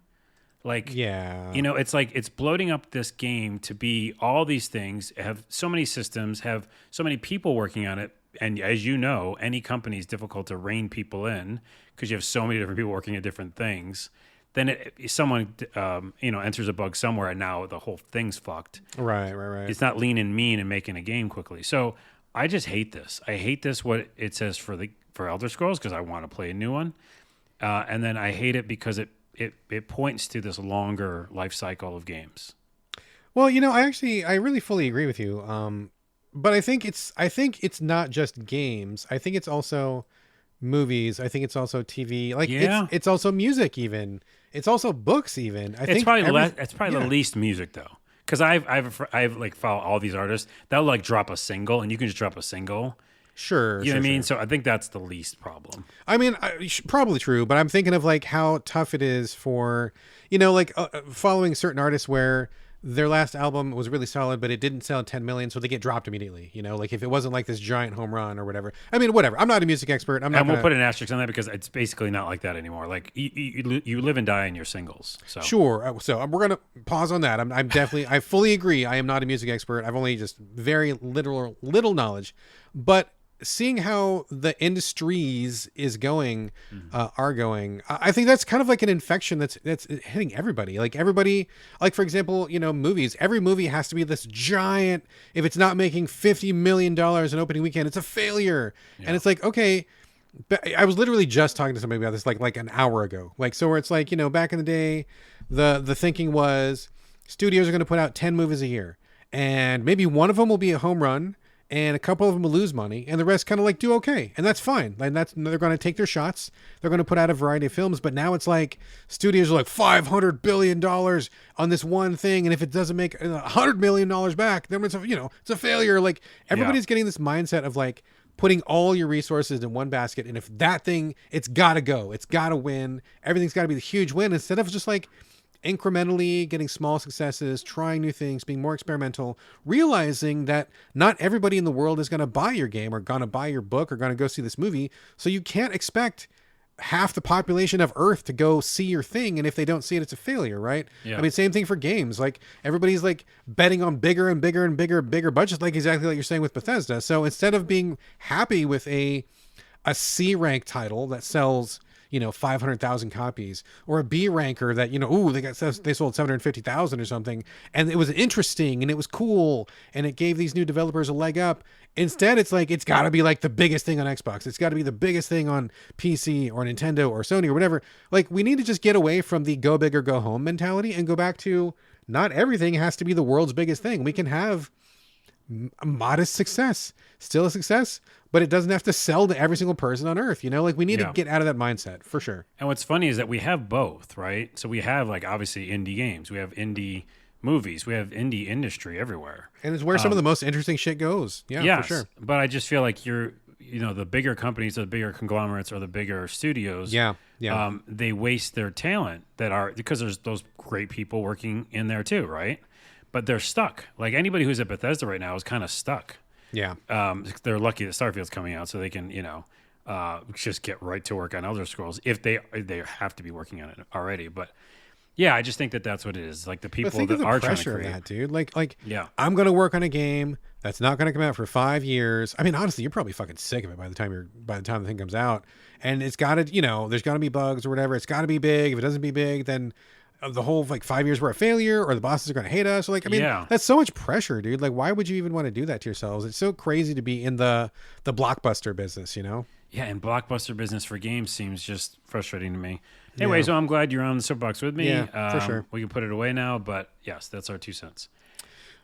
S2: Like,
S1: yeah,
S2: you know, it's like it's bloating up this game to be all these things, have so many systems, have so many people working on it. And as you know, any company is difficult to rein people in because you have so many different people working at different things. Then someone, enters a bug somewhere and now the whole thing's fucked.
S1: Right.
S2: It's not lean and mean and making a game quickly. So I just hate this. I hate this, what it says for Elder Scrolls, because I want to play a new one. And then I hate it because it points to this longer life cycle of games.
S1: Well, you know, I really fully agree with you. But I think it's not just games. I think it's also movies. I think it's also TV. Like, it's also music even. It's also books even. It's
S2: probably the least music though. Because I've like followed all these artists. They'll like drop a single, and you can just drop a single.
S1: Sure.
S2: You know what I mean? So I think that's the least problem.
S1: I mean, probably true, but I'm thinking of like how tough it is for, like following certain artists where their last album was really solid, but it didn't sell 10 million, so they get dropped immediately. Like if it wasn't like this giant home run or whatever. I mean, whatever. I'm not a music expert.
S2: We'll put an asterisk on that because it's basically not like that anymore. Like you live and die in your singles. So
S1: sure. So we're gonna pause on that. I'm definitely. I fully agree. I am not a music expert. I've only just very little knowledge, but seeing how the industries are going, I think that's kind of like an infection that's hitting everybody. Like everybody, like for example, movies. Every movie has to be this giant. If it's not making $50 million in opening weekend, it's a failure. Yeah. And it's like, okay, I was literally just talking to somebody about this like an hour ago. Like, so where it's like, back in the day, the thinking was studios are going to put out 10 movies a year, and maybe one of them will be a home run, and a couple of them will lose money, and the rest kind of like do okay, and that's fine. And they're going to take their shots. They're going to put out a variety of films, but now it's like studios are like $500 billion on this one thing, and if it doesn't make $100 million back, then it's a failure. Like everybody's getting this mindset of like putting all your resources in one basket, and if that thing, it's got to go, it's got to win. Everything's got to be the huge win instead of just like incrementally getting small successes, trying new things, being more experimental, realizing that not everybody in the world is going to buy your game or going to buy your book or going to go see this movie. So you can't expect half the population of Earth to go see your thing, and if they don't see it, it's a failure, right?
S2: Yeah.
S1: I mean, same thing for games. Like everybody's like betting on bigger and bigger and bigger budgets, like exactly like you're saying with Bethesda. So instead of being happy with a C rank title that sells 500,000 copies, or a B ranker that they sold 750,000 or something, and it was interesting and it was cool and it gave these new developers a leg up. Instead, it's like it's got to be like the biggest thing on Xbox. It's got to be the biggest thing on PC or Nintendo or Sony or whatever. Like we need to just get away from the go big or go home mentality and go back to not everything has to be the world's biggest thing. We can have a modest success, still a success, but it doesn't have to sell to every single person on Earth. Like we need to get out of that mindset for sure.
S2: And what's funny is that we have both, right? So we have like obviously indie games, we have indie movies, we have indie industry everywhere,
S1: and it's where some of the most interesting shit goes. Yeah, for sure.
S2: But I just feel like the bigger companies, or the bigger conglomerates, or the bigger studios, they waste their talent because there's those great people working in there too, right? But they're stuck. Like anybody who's at Bethesda right now is kind of stuck.
S1: Yeah.
S2: They're lucky that Starfield's coming out, so they can, just get right to work on Elder Scrolls if they have to be working on it already. But yeah, I just think that that's what it is. Like the people that are trying to create.
S1: Of that, dude. Like, I'm going to work on a game that's not going to come out for 5 years. I mean, honestly, you're probably fucking sick of it by the time the thing comes out. And it's got to, there's got to be bugs or whatever. It's got to be big. If it doesn't be big, then the whole 5 years were a failure, or the bosses are going to hate us. Like, I mean, that's so much pressure, dude. Like, why would you even want to do that to yourselves? It's so crazy to be in the blockbuster business,
S2: Yeah, and blockbuster business for games seems just frustrating to me. Anyway, so I'm glad you're on the soapbox with me.
S1: Yeah, for sure.
S2: We can put it away now, but yes, that's our 2 cents.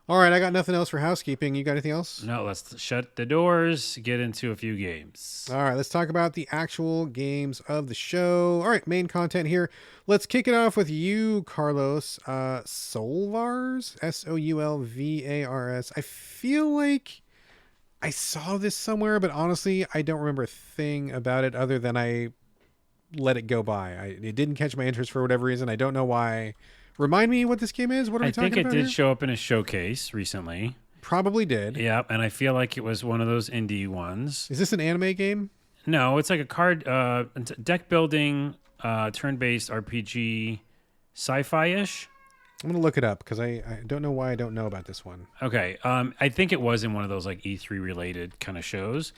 S1: All right, I got nothing else for housekeeping. You got anything else?
S2: No, let's shut the doors, get into a few games.
S1: All right, let's talk about the actual games of the show. All right, main content here. Let's kick it off with you, Carlos. Soulvars? Soulvars. I feel like I saw this somewhere, but honestly, I don't remember a thing about it other than I let it go by. It didn't catch my interest for whatever reason. I don't know why. Remind me what this game is. What are we talking about?
S2: I think it did
S1: here?
S2: show up in a showcase recently.
S1: Probably did.
S2: Yeah, and I feel like it was one of those indie ones.
S1: Is this an anime game?
S3: No, it's like a card deck building, turn-based RPG, sci-fi-ish.
S1: I'm going to look it up because I don't know why I don't know about this one.
S3: Okay. I think it was in one of those like E3 related kind of shows.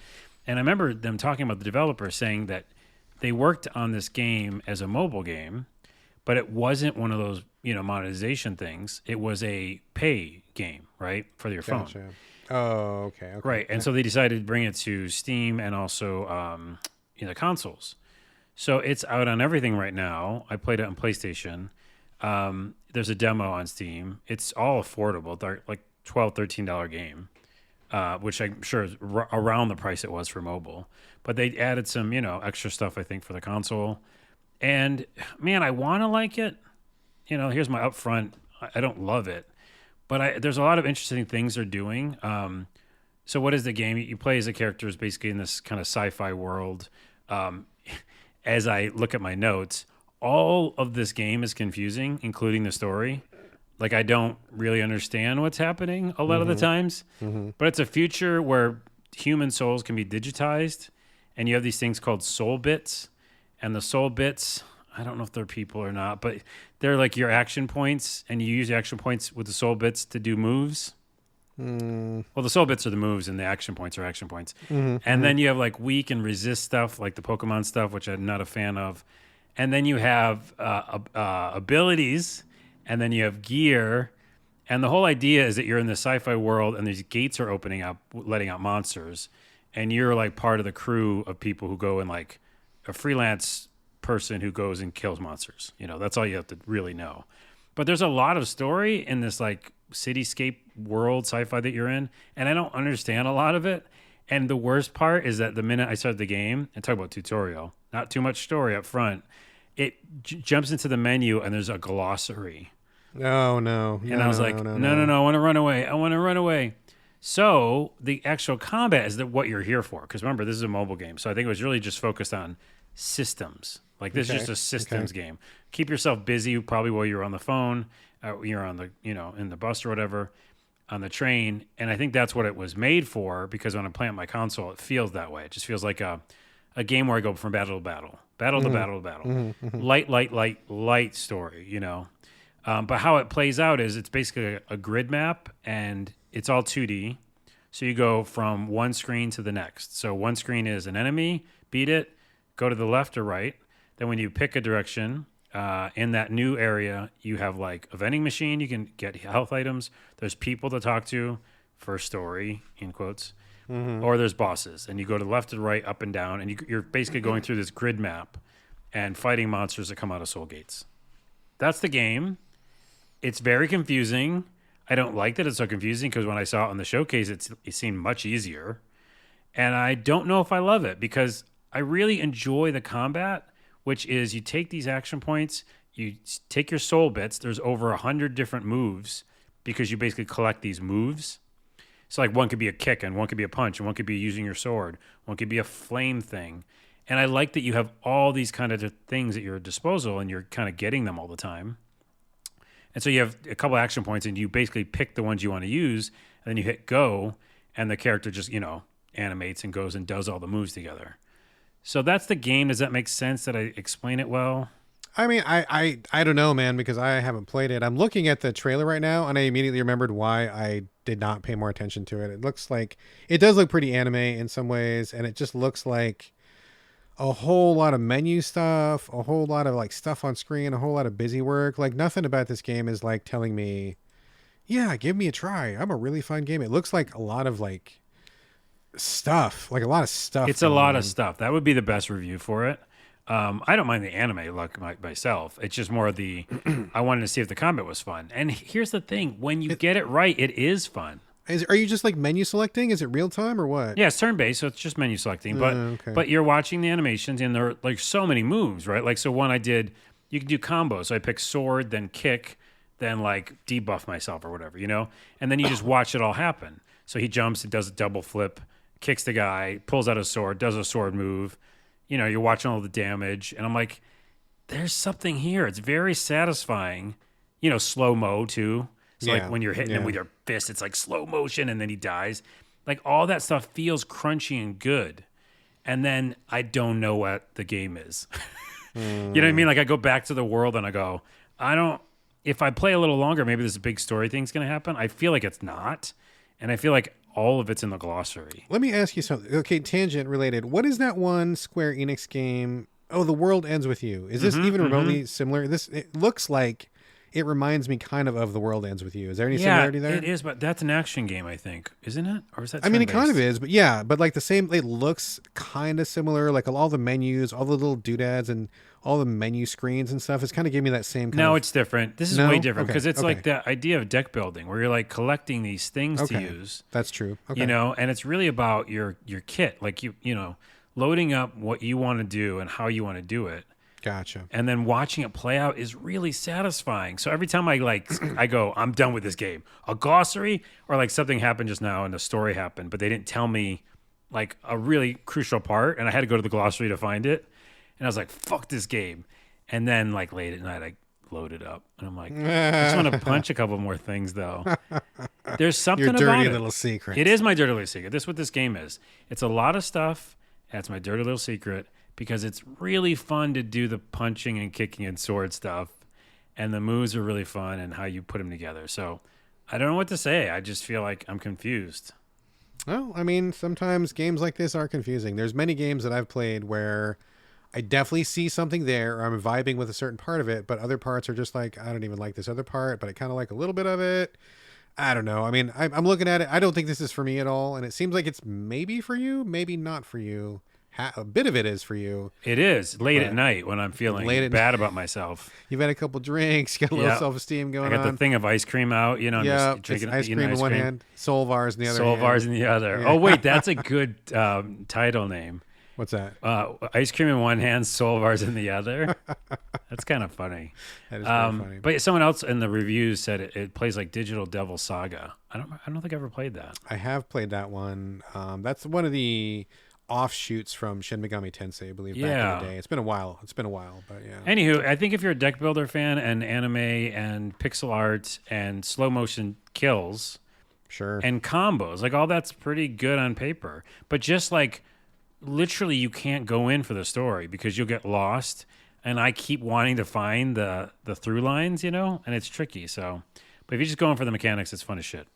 S3: And I remember them talking about the developer saying that they worked on this game as a mobile game, but it wasn't one of those, monetization things. It was a pay game, right? For your phone.
S1: Gotcha. Oh, okay.
S3: Right. And so they decided to bring it to Steam and also, consoles. So it's out on everything right now. I played it on PlayStation. There's a demo on Steam. It's all affordable. They're like $12, $13 game, which I'm sure is around the price it was for mobile. But they added some, extra stuff, I think, for the console. And, man, I want to like it. Here's my upfront. I don't love it. But there's a lot of interesting things they're doing. So what is the game? You play as a character is basically in this kind of sci-fi world. As I look at my notes, all of this game is confusing, including the story. Like, I don't really understand what's happening a lot of the times. Mm-hmm. But it's a future where human souls can be digitized, and you have these things called soul bits. And the soul bits, I don't know if they're people or not, but they're like your action points, and you use your action points with the soul bits to do moves. Well, the soul bits are the moves, and the action points are action points. Mm-hmm. And then you have like weak and resist stuff, like the Pokemon stuff, which I'm not a fan of. And then you have abilities, and then you have gear. And the whole idea is that you're in the sci-fi world, and these gates are opening up, letting out monsters. And you're like part of the crew of people who go in, like a freelance person who goes and kills monsters. That's all you have to really know. But there's a lot of story in this like cityscape world sci-fi that you're in, and I don't understand a lot of it. And the worst part is that the minute I started the game, and talk about tutorial, not too much story up front, it jumps into the menu and there's a glossary.
S1: Oh, no.
S3: And I was like, no, I want to run away. So the actual combat is what you're here for. Because remember, this is a mobile game. So I think it was really just focused on systems. Like this is just a systems game. Keep yourself busy probably while you're on the phone, you're on the, in the bus or whatever, on the train. And I think that's what it was made for, because when I'm playing my console, it feels that way. It just feels like a a game where I go from battle to battle, battle to battle to battle, light story, you know. But how it plays out is it's basically a grid map, and it's all 2D. So you go from one screen to the next. So one screen is an enemy, beat it, go to the left or right. Then when you pick a direction, in that new area, you have like a vending machine. You can get health items. There's people to talk to for story, in quotes. Or there's bosses. And you go to the left to the right, up and down. And you're basically going through this grid map and fighting monsters that come out of soul gates. That's the game. It's very confusing. I don't like that it's so confusing because when I saw it on the showcase, it seemed much easier. And I don't know if I love it because I really enjoy the combat, which is you take these action points, you take your soul bits. There's over 100 different moves because you basically collect these moves. So like one could be a kick and one could be a punch and one could be using your sword. One could be a flame thing. And I like that you have all these kind of things at your disposal and you're kind of getting them all the time. And so you have a couple action points and you basically pick the ones you want to use and then you hit go and the character just, animates and goes and does all the moves together. So that's the game. Does that make sense? Did I explain it well?
S1: I mean, I don't know, man, because I haven't played it. I'm looking at the trailer right now, and I immediately remembered why I did not pay more attention to it. It does look pretty anime in some ways, and it just looks like a whole lot of menu stuff, a whole lot of like stuff on screen, a whole lot of busy work. Like nothing about this game is like telling me, yeah, give me a try. I'm a really fun game. It looks like a lot of like stuff, like a lot of stuff.
S3: It's a lot of stuff. That would be the best review for it. I don't mind the anime look myself. It's just more the I wanted to see if the combat was fun. And here's the thing: when you get it right, it is fun.
S1: Are you just like menu selecting? Is it real time or what?
S3: Yeah, it's turn based, so it's just menu selecting. But
S1: okay.
S3: But you're watching the animations, and there are like so many moves, right? Like so, one I did, you can do combos. So I pick sword, then kick, then like debuff myself or whatever, and then you just watch it all happen. So he jumps and does a double flip, kicks the guy, pulls out a sword, does a sword move. You're watching all the damage, and I'm like, there's something here. It's very satisfying. Slow-mo, too. So, like, when you're hitting him with your fist, it's like slow motion, and then he dies. Like, all that stuff feels crunchy and good. And then I don't know what the game is. You know what I mean? Like, I go back to the world, and I go, if I play a little longer, maybe this big story thing's going to happen. I feel like it's not. And I feel like all of it's in the glossary.
S1: Let me ask you something. Okay, tangent related. What is that one Square Enix game? Oh, The World Ends With You. Is this even remotely similar? It looks like it reminds me kind of The World Ends With You. Is there any similarity there?
S3: It is, but that's an action game, I think, isn't it? Or is that?
S1: I mean, it kind of is, but yeah, but like the same. It looks kind of similar. Like all the menus, all the little doodads, and all the menu screens and stuff. It's kind of giving me that same.
S3: It's different. This is way different because it's like the idea of deck building, where you're like collecting these things to use.
S1: That's true. Okay.
S3: And it's really about your kit, like loading up what you want to do and how you want to do it.
S1: Gotcha.
S3: And then watching it play out is really satisfying. So every time I go, I'm done with this game. A glossary or like something happened just now and the story happened, but they didn't tell me like a really crucial part, and I had to go to the glossary to find it. And I was like, fuck this game. And then like late at night, I loaded up and I'm like, I just want to punch a couple more things though. There's something about it.
S1: Your dirty little secret.
S3: It is my dirty little secret. This is what this game is. It's a lot of stuff. That's my dirty little secret. Because it's really fun to do the punching and kicking and sword stuff. And the moves are really fun and how you put them together. So I don't know what to say. I just feel like I'm confused.
S1: Well, I mean, sometimes games like this are confusing. There's many games that I've played where I definitely see something there, or I'm vibing with a certain part of it, but other parts are just like, I don't even like this other part, but I kind of like a little bit of it. I don't know. I mean, I'm looking at it. I don't think this is for me at all. And it seems like it's maybe for you, maybe not for you. A bit of it is for you.
S3: It is late at night when I'm feeling bad about myself.
S1: You've had a couple drinks, got a little self-esteem going on.
S3: I got the thing of ice cream out,
S1: just drinking ice cream in one hand, Soulvars in the other hand.
S3: Soulvars in the other. Yeah. Oh, wait, that's a good title name.
S1: What's that?
S3: Ice cream in one hand, Soulvars in the other. That's kind of funny.
S1: That is pretty funny.
S3: But someone else in the reviews said it plays like Digital Devil Saga. I don't think I ever played that.
S1: I have played that one. That's one of the offshoots from Shin Megami Tensei, I believe, back in the day. It's been a while, but yeah.
S3: Anywho, I think if you're a deck builder fan and anime and pixel art and slow motion kills,
S1: sure,
S3: and combos, like all that's pretty good on paper. But just like literally you can't go in for the story because you'll get lost. And I keep wanting to find the through lines, and it's tricky. So, but if you're just going for the mechanics, it's fun as shit.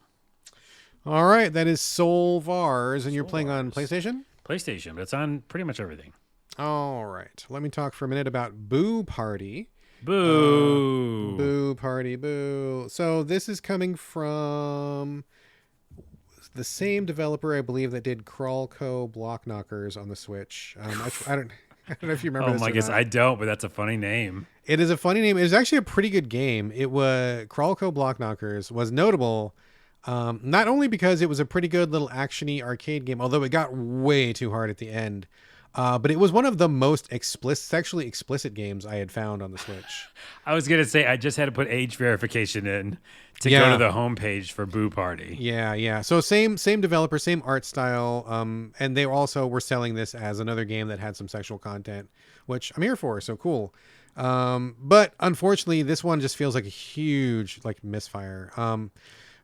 S1: All right, that is Soulvars, and you're playing on PlayStation?
S3: PlayStation, but it's on pretty much everything.
S1: All right, let me talk for a minute about Boo Party.
S3: Boo.
S1: Boo Party, boo. So this is coming from the same developer, I believe, that did Crawlco Block Knockers on the Switch. I don't know if you remember this.
S3: Oh my goodness, I don't, but that's a funny name.
S1: It is a funny name. It was actually a pretty good game. It was Crawlco Block Knockers was notable, not only because it was a pretty good little actiony arcade game, although it got way too hard at the end, but it was one of the most sexually explicit games I had found on the Switch.
S3: I was gonna say I just had to put age verification in to go to the homepage for Boo Party.
S1: Yeah. So same developer, same art style, and they also were selling this as another game that had some sexual content, which I'm here for. So cool. But unfortunately, this one just feels like a huge misfire.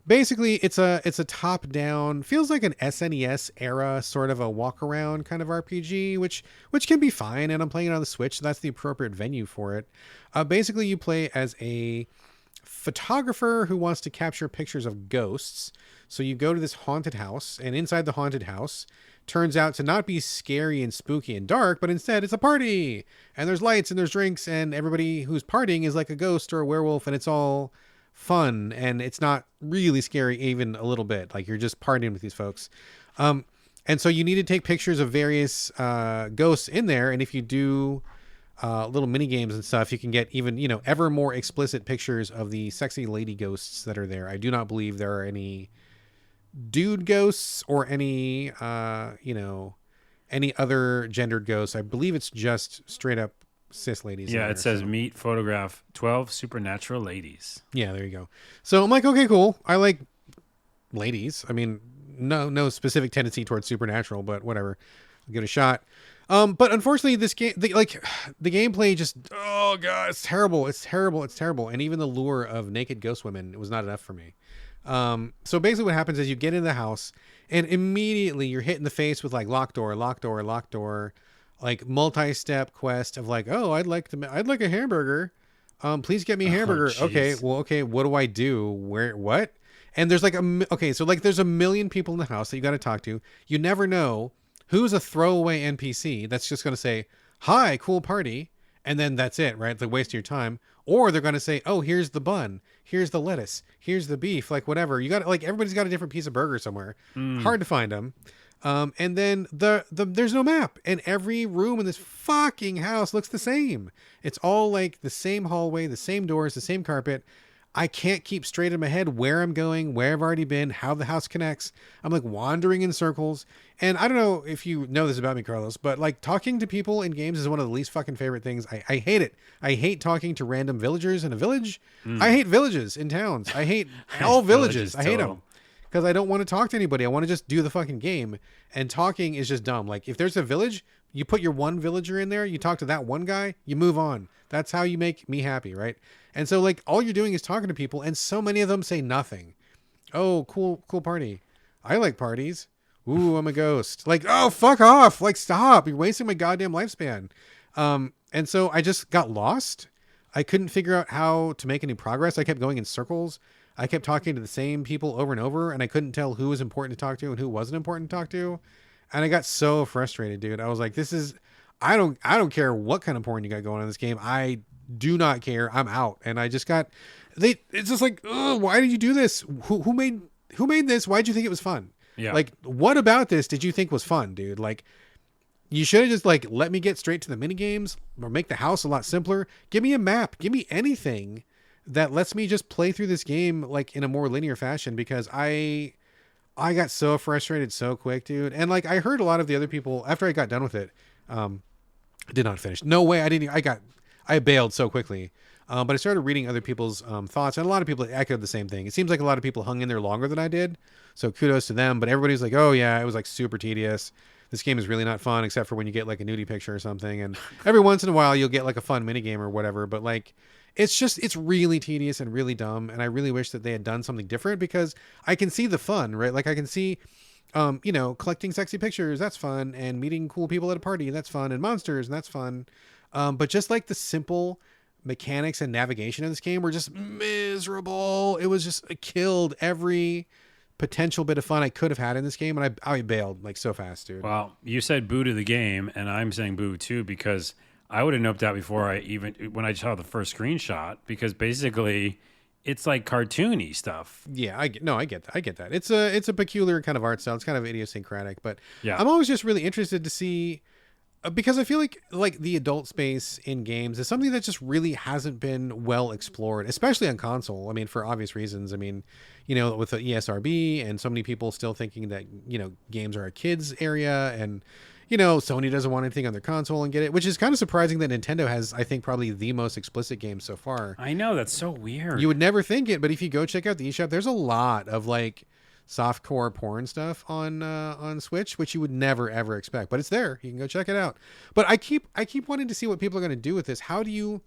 S1: Basically, it's a top down, feels like an SNES era sort of a walk around kind of RPG, which can be fine. And I'm playing it on the Switch, so that's the appropriate venue for it. Basically, you play as a photographer who wants to capture pictures of ghosts. So you go to this haunted house, and inside the haunted house turns out to not be scary and spooky and dark, but instead it's a party, and there's lights and there's drinks, and everybody who's partying is like a ghost or a werewolf, and it's all fun, and it's not really scary even a little bit. Like, you're just partying with these folks. And so you need to take pictures of various ghosts in there, and if you do little mini games and stuff, you can get even ever more explicit pictures of the sexy lady ghosts that are there. I do not believe there are any dude ghosts or any any other gendered ghosts. I believe it's just straight up cis ladies.
S3: Yeah, it says meet photograph 12 supernatural ladies.
S1: Yeah, there you go. So I'm like, okay, cool. I like ladies. I mean, no specific tendency towards supernatural, but whatever. I'll give it a shot. But unfortunately, this game, the gameplay just, oh god, it's terrible. It's terrible. And even the lure of naked ghost women was not enough for me. So basically what happens is you get in the house and immediately you're hit in the face with like locked door, like multi-step quest of like, oh, I'd like a hamburger. Please get me a hamburger. Okay. What do I do? What? And there's like there's a million people in the house that you got to talk to. You never know who's a throwaway NPC that's just going to say, hi, cool party. And then that's it, right? It's a waste of your time. Or they're going to say, oh, here's the bun. Here's the lettuce. Here's the beef. Like, whatever. You got everybody's got a different piece of burger somewhere. Hard to find them. And then there's no map. And every room in this fucking house looks the same. It's all like the same hallway, the same doors, the same carpet. I can't keep straight in my head where I'm going, where I've already been, how the house connects. I'm like wandering in circles. And I don't know if you know this about me, Carlos, but like talking to people in games is one of the least fucking favorite things. I hate it. I hate talking to random villagers in a village. I hate villages in towns. I hate all villages. I hate them because I don't want to talk to anybody. I want to just do the fucking game. And talking is just dumb. Like if there's a village, you put your one villager in there, you talk to that one guy, you move on. That's how you make me happy, right? And so like all you're doing is talking to people, and so many of them say nothing. Oh, cool party. I like parties. Ooh, I'm a ghost. Like, oh, fuck off. Like, stop. You're wasting my goddamn lifespan. And so I just got lost. I couldn't figure out how to make any progress. I kept going in circles. I kept talking to the same people over and over, and I couldn't tell who was important to talk to and who wasn't important to talk to. And I got so frustrated, dude. I was like, I don't care what kind of porn you got going on in this game. I do not care. I'm out. And I just got, it's just like, ugh, why did you do this? Who made this? Why'd you think it was fun?
S3: Yeah.
S1: Like, what about this did you think was fun, dude? Like, you should have just like let me get straight to the mini games or make the house a lot simpler. Give me a map. Give me anything that lets me just play through this game like in a more linear fashion, because I got so frustrated so quick, dude. And like I heard a lot of the other people after I got done with it, did not finish. No way. I bailed so quickly. But I started reading other people's thoughts, and a lot of people echoed the same thing. It seems like a lot of people hung in there longer than I did, so kudos to them. But everybody's like, oh yeah, it was like super tedious. This game is really not fun, except for when you get like a nudie picture or something. And every once in a while you'll get like a fun minigame or whatever. But like, it's really tedious and really dumb. And I really wish that they had done something different, because I can see the fun, right? Like I can see collecting sexy pictures, that's fun, and meeting cool people at a party, that's fun, and monsters, and that's fun. But just like the simple mechanics and navigation of this game were just miserable. It was just, it killed every potential bit of fun I could have had in this game, and I bailed like so fast, dude.
S3: Well, you said boo to the game, and I'm saying boo too, because I would have noped out before when I saw the first screenshot, because basically it's like cartoony stuff.
S1: Yeah, I get that. It's a peculiar kind of art style. It's kind of idiosyncratic, but
S3: Yeah.
S1: I'm always just really interested to see, because I feel like the adult space in games is something that just really hasn't been well explored, especially on console. I mean, for obvious reasons. I mean, with the ESRB and so many people still thinking that, games are a kids area, and, Sony doesn't want anything on their console and get it, which is kind of surprising that Nintendo has, I think, probably the most explicit games so far.
S3: I know, that's so weird.
S1: You would never think it, but if you go check out the eShop, there's a lot of like softcore porn stuff on Switch, which you would never ever expect, but it's there. You can go check it out. But I keep wanting to see what people are going to do with this. How do you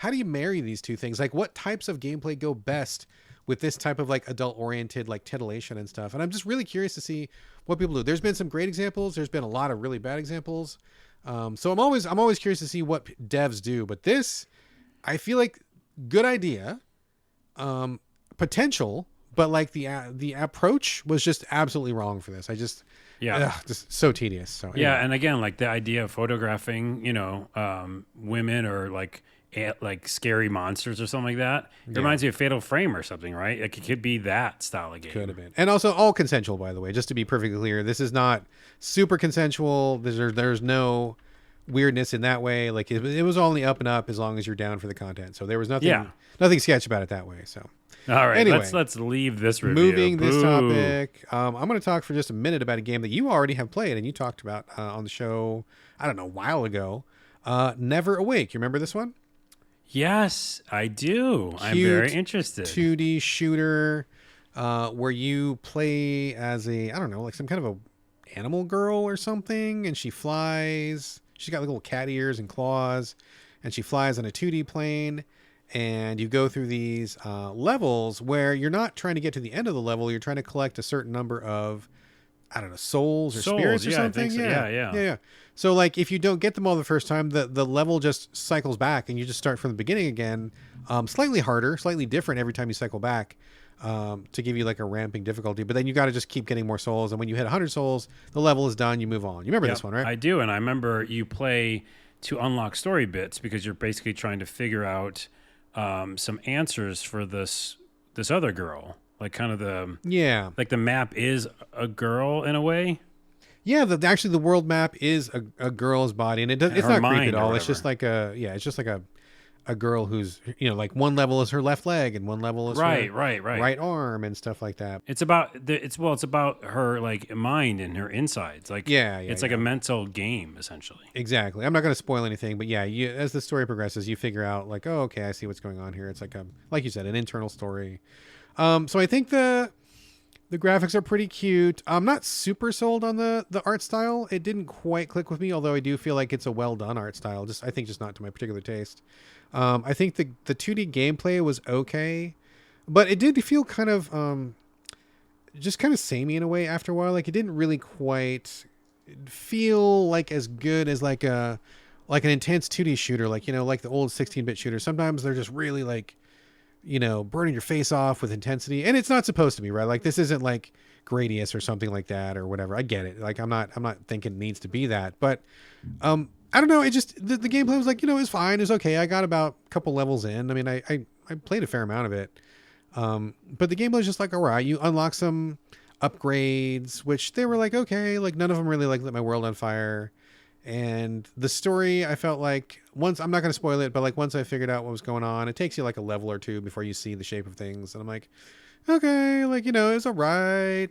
S1: marry these two things? Like, what types of gameplay go best with this type of like adult oriented like titillation and stuff? And I'm just really curious to see what people do. There's been some great examples. There's been a lot of really bad examples. So I'm always curious to see what devs do. But this, I feel like, good idea, potential, but like the approach was just absolutely wrong for this. I just just so tedious. So anyway.
S3: Yeah, and again, like the idea of photographing, women or like scary monsters or something like that. It reminds me of Fatal Frame or something, right? Like it could be that style of game.
S1: Could have been. And also all consensual, by the way, just to be perfectly clear. This is not super consensual. There's no weirdness in that way. Like it was only up and up as long as you're down for the content. So there was nothing sketch about it that way. So
S3: all right,
S1: anyway,
S3: let's leave this review.
S1: Moving this topic, I'm going to talk for just a minute about a game that you already have played and you talked about on the show, I don't know, a while ago. NeverAwake. You remember this one?
S3: Yes, I do. I'm very interested.
S1: 2D shooter where you play as I don't know, like some kind of a animal girl or something, and she flies. She's got like little cat ears and claws, and she flies on a 2D plane. And you go through these levels where you're not trying to get to the end of the level. You're trying to collect a certain number of, I don't know, souls or spirits or something.
S3: I think so. Yeah.
S1: So like if you don't get them all the first time, the level just cycles back and you just start from the beginning again. Slightly harder, slightly different every time you cycle back to give you like a ramping difficulty. But then you got to just keep getting more souls. And when you hit 100 souls, the level is done. You move on. You remember this one, right?
S3: I do. And I remember you play to unlock story bits because you're basically trying to figure out some answers for this other girl. Like kind of like the map is a girl in a way. Yeah,
S1: actually the world map is a girl's body, and it's not creepy at all. It's just like a girl who's like one level is her left leg and one level is her right arm and stuff like that.
S3: It's about it's about her like mind and her insides. Like it's like a mental game essentially.
S1: Exactly. I'm not going to spoil anything, but as the story progresses, you figure out like, oh, okay, I see what's going on here. It's like you said, an internal story. So I think the graphics are pretty cute. I'm not super sold on the art style. It didn't quite click with me, although I do feel like it's a well done art style. I think just not to my particular taste. I think the 2D gameplay was okay, but it did feel kind of just kind of samey in a way after a while. Like it didn't really quite feel like as good as like an intense 2D shooter, like like the old 16-bit shooters. Sometimes they're just really like burning your face off with intensity, and it's not supposed to be, right? Like this isn't like Gradius or something like that or whatever. I get it. Like I'm not thinking it needs to be that, but I don't know. It just the gameplay was like it's fine. It's okay. I got about a couple levels in. I mean, I played a fair amount of it, but the gameplay is just like all right. You unlock some upgrades, which they were like okay. Like none of them really like lit my world on fire. And the story, I felt like I'm not going to spoil it, but like once I figured out what was going on, it takes you like a level or two before you see the shape of things. And I'm like, okay, like, it's all right.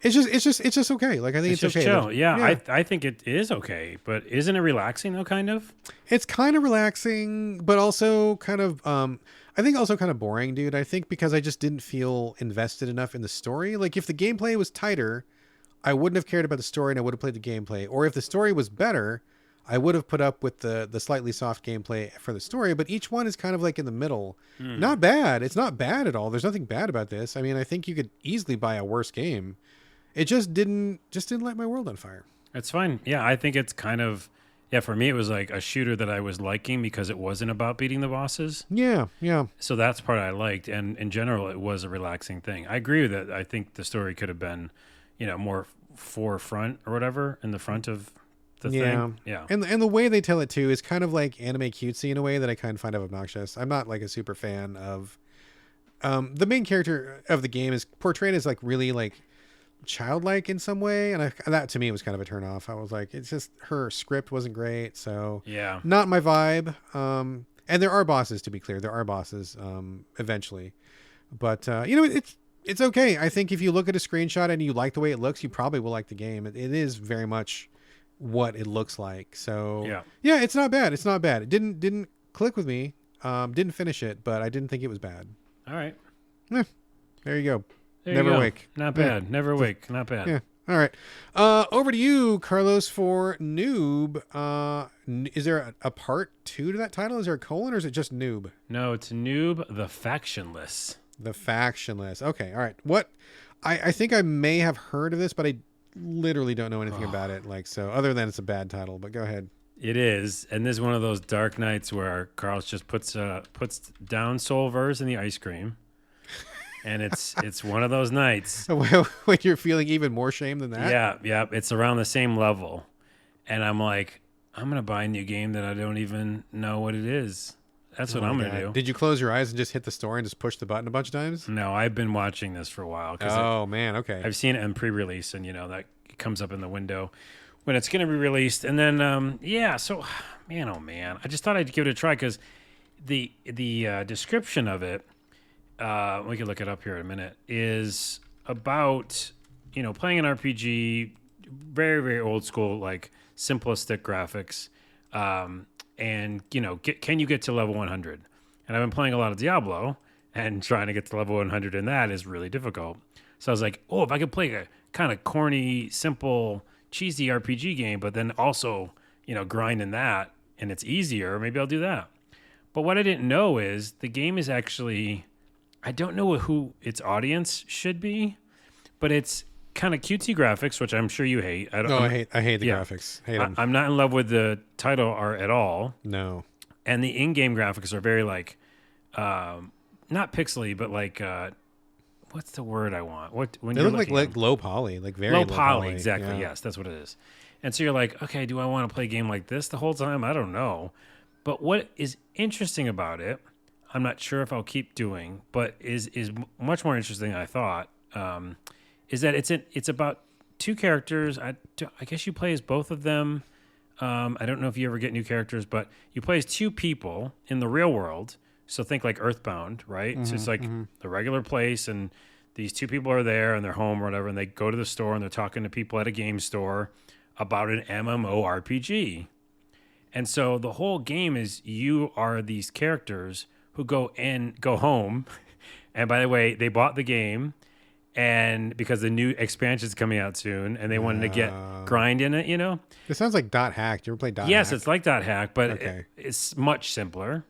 S1: It's just okay. Like, I think it's okay.
S3: Chill. Yeah. I think it is okay, but isn't it relaxing though? Kind of.
S1: It's kind of relaxing, but also kind of, I think also kind of boring, dude. I think because I just didn't feel invested enough in the story. Like if the gameplay was tighter, I wouldn't have cared about the story and I would have played the gameplay. Or if the story was better, I would have put up with the slightly soft gameplay for the story. But each one is kind of like in the middle. Not bad. It's not bad at all. There's nothing bad about this. I mean, I think you could easily buy a worse game it just didn't light my world on fire.
S3: It's fine. Yeah, I think it's kind of for me it was like a shooter that I was liking because it wasn't about beating the bosses.
S1: Yeah.
S3: So that's part I liked, and in general it was a relaxing thing. I agree with that. I think the story could have been, more forefront or whatever in the front of the thing. Yeah.
S1: And the way they tell it too is kind of like anime cutesy in a way that I kind of find obnoxious. I'm not like a super fan of the main character of the game is portrayed as like really like childlike in some way, and that to me was kind of a turn off. I was like, it's just her script wasn't great, so
S3: yeah,
S1: not my vibe. And there are bosses, to be clear, there are bosses eventually, but it's okay. I think if you look at a screenshot and you like the way it looks, you probably will like the game. It is very much what it looks like. So yeah, it's not bad. It didn't click with me. Didn't finish it, but I didn't think it was bad.
S3: All right.
S1: Yeah, there you go.
S3: NeverAwake. Not bad. Yeah. NeverAwake. Not bad.
S1: Yeah. All right. Over to you, Carlos, for Noob. Is there a part 2 to that title? Is there a colon, or is it just Noob?
S3: No, it's Noob the Factionless.
S1: The Factionless. Okay. All right. What? I think I may have heard of this, but I literally don't know anything about it. Like, so other than it's a bad title, but go ahead.
S3: It is, and this is one of those dark nights where Carlos just puts down Soulvars in the ice cream. And it's one of those nights
S1: when you're feeling even more shame than that.
S3: Yeah. It's around the same level, and I'm like, I'm gonna buy a new game that I don't even know what it is. That's what I'm gonna do.
S1: Did you close your eyes and just hit the store and just push the button a bunch of times?
S3: No, I've been watching this for a while.
S1: Man, okay.
S3: I've seen it in pre-release, and that comes up in the window when it's gonna be released, and then So, man, oh man, I just thought I'd give it a try because the description of it. We can look it up here in a minute, is about, playing an RPG, very, very old school, like simplistic graphics. And, can you get to level 100? And I've been playing a lot of Diablo, and trying to get to level 100 in that is really difficult. So I was like, if I could play a kind of corny, simple, cheesy RPG game, but then also, grind in that, and it's easier, maybe I'll do that. But what I didn't know is the game is actually... I don't know who its audience should be, but it's kind of cutesy graphics, which I'm sure you hate.
S1: I hate the graphics. Hate them.
S3: I'm not in love with the title art at all.
S1: No.
S3: And the in-game graphics are very like, not pixely, but like, what's the word I want?
S1: They look like low poly, like very low
S3: poly. Exactly. Yeah. Yes, that's what it is. And so you're like, okay, do I want to play a game like this the whole time? I don't know. But what is interesting about it, I'm not sure if I'll keep doing, but is much more interesting than I thought, is that it's about two characters. I guess you play as both of them. I don't know if you ever get new characters, but you play as two people in the real world. So think like Earthbound, right? So it's like the regular place, and these two people are there and they're home or whatever, and they go to the store and they're talking to people at a game store about an MMORPG. And so the whole game is you are these characters who go home. And by the way, they bought the game and because the new expansion is coming out soon and they wanted to get grind in it,
S1: It sounds like Dot Hack. You ever played Dot Hack?
S3: Yes, it's like Dot Hack, but it's much simpler.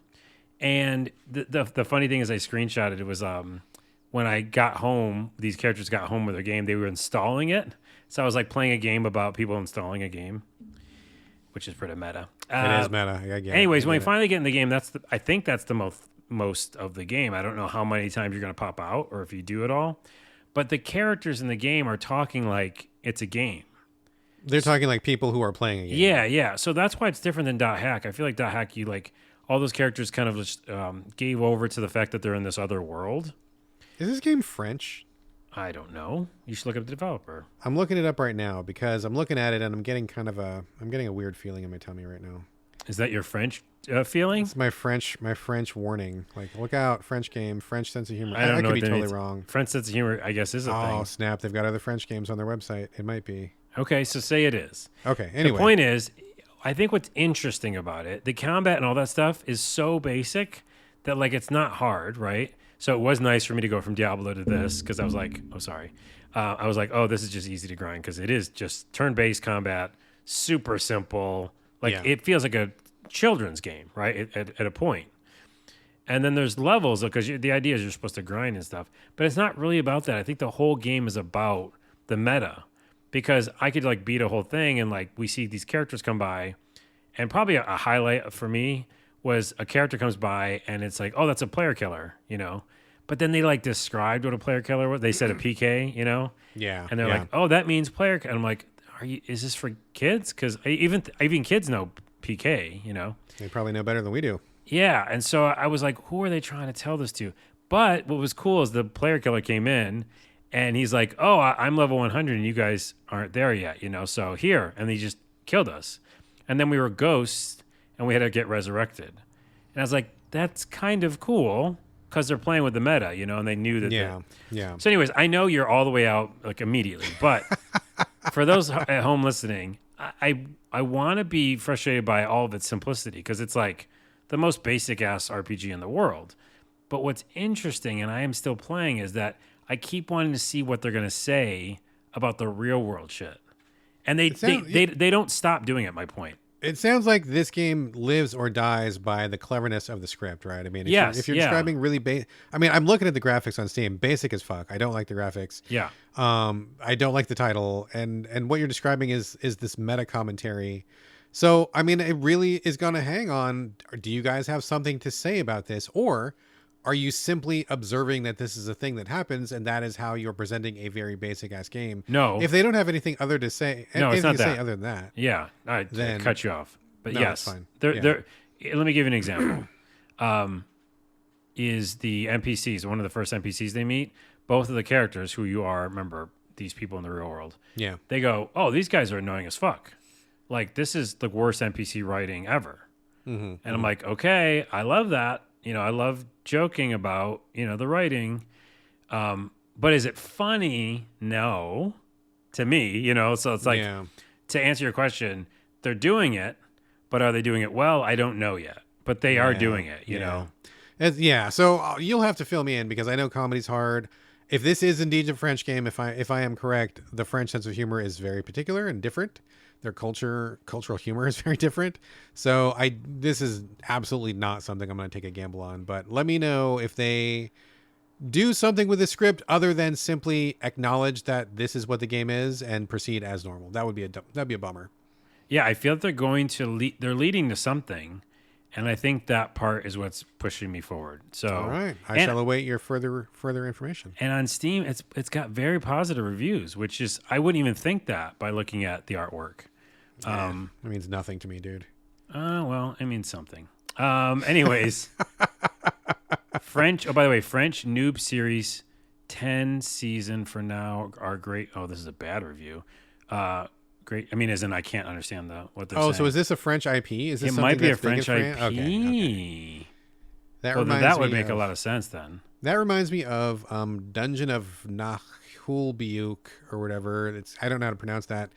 S3: And the funny thing is I screenshotted it was when I got home, these characters got home with their game, they were installing it. So I was like playing a game about people installing a game, which is pretty meta.
S1: It is meta.
S3: Anyways, when you finally get in the game, I think that's the most of the game. I don't know how many times you're going to pop out or if you do it all. But the characters in the game are talking like it's a game.
S1: They're talking like people who are playing a game.
S3: Yeah. So that's why it's different than Dot Hack. I feel like Dot Hack, you like all those characters kind of just gave over to the fact that they're in this other world.
S1: Is this game French?
S3: I don't know. You should look up the developer.
S1: I'm looking it up right now because I'm looking at it and I'm getting a weird feeling in my tummy right now.
S3: Is that your French feeling?
S1: It's my French warning. Like, look out, French game, French sense of humor.
S3: I don't know.
S1: I could be totally wrong.
S3: French sense of humor, I guess, is a thing.
S1: Oh, snap. They've got other French games on their website. It might be.
S3: Okay, so say it is.
S1: Okay, anyway.
S3: The point is, I think what's interesting about it, the combat and all that stuff is so basic that, like, it's not hard, right? So it was nice for me to go from Diablo to this because I was like, this is just easy to grind because it is just turn-based combat, super simple. Like, It feels like a children's game, right, at a point. And then there's levels because the idea is you're supposed to grind and stuff. But it's not really about that. I think the whole game is about the meta, because I could like beat a whole thing and like we see these characters come by, and probably a highlight for me was a character comes by and it's like, oh, that's a player killer, you know. But then they like described what a player killer was. They said a PK, you know.
S1: Yeah.
S3: And they're like, oh, that means player. And I'm like, is this for kids? Because even kids know PK, you know.
S1: They probably know better than we do.
S3: Yeah. And so I was like, who are they trying to tell this to? But what was cool is the player killer came in and he's like, oh, I'm level 100 and you guys aren't there yet, you know. So here. And he just killed us. And then we were ghosts and we had to get resurrected. And I was like, that's kind of cool because they're playing with the meta, you know, and they knew that.
S1: Yeah.
S3: So anyways, I know you're all the way out like immediately, but for those at home listening, I want to be frustrated by all of its simplicity because it's like the most basic ass RPG in the world. But what's interesting, and I am still playing, is that I keep wanting to see what they're going to say about the real world shit. And they don't stop doing it, my point.
S1: It sounds like this game lives or dies by the cleverness of the script, right? I mean, if you're describing really I mean, I'm looking at the graphics on Steam, basic as fuck. I don't like the graphics.
S3: Yeah.
S1: I don't like the title, and what you're describing is this meta commentary. So, I mean, it really is going to hang on. Do you guys have something to say about this, or are you simply observing that this is a thing that happens, and that is how you're presenting a very basic ass game?
S3: No.
S1: If they don't have anything other to say,
S3: No, it's not that.
S1: other than that.
S3: Yeah, I cut you off. But
S1: No,
S3: yes,
S1: it's fine.
S3: Let me give you an example. Is the NPCs, one of the first NPCs they meet, both of the characters who you are, remember, these people in the real world.
S1: Yeah.
S3: They go, oh, these guys are annoying as fuck. Like, this is the worst NPC writing ever. And I'm like, okay, I love that. You know, I love joking about, you know, the writing. But is it funny? No. To me, you know, so it's like, to answer your question, they're doing it, but are they doing it well? I don't know yet. But they are doing it, you know?
S1: So you'll have to fill me in because I know comedy's hard. If this is indeed a French game, if I am correct, the French sense of humor is very particular and different. Their cultural humor is very different. So this is absolutely not something I'm going to take a gamble on. But let me know if they do something with the script other than simply acknowledge that this is what the game is and proceed as normal. That'd be a bummer.
S3: Yeah, I feel that they're going to they're leading to something, and I think that part is what's pushing me forward. So
S1: all right, I shall await your further information.
S3: And on Steam, it's got very positive reviews, which is I wouldn't even think that by looking at the artwork.
S1: That means nothing to me, dude.
S3: Well, it means something. Anyways, French. Oh, by the way, French Noob series 10 season for now are great. Oh, this is a bad review. Great. I mean, as in I can't understand what they're saying.
S1: Oh, so is this a French IP? Is this
S3: it might be a French
S1: IP?
S3: Okay.
S1: That
S3: would make a lot of sense then.
S1: That reminds me of Dungeon of Nahulbiuk or whatever. I don't know how to pronounce that.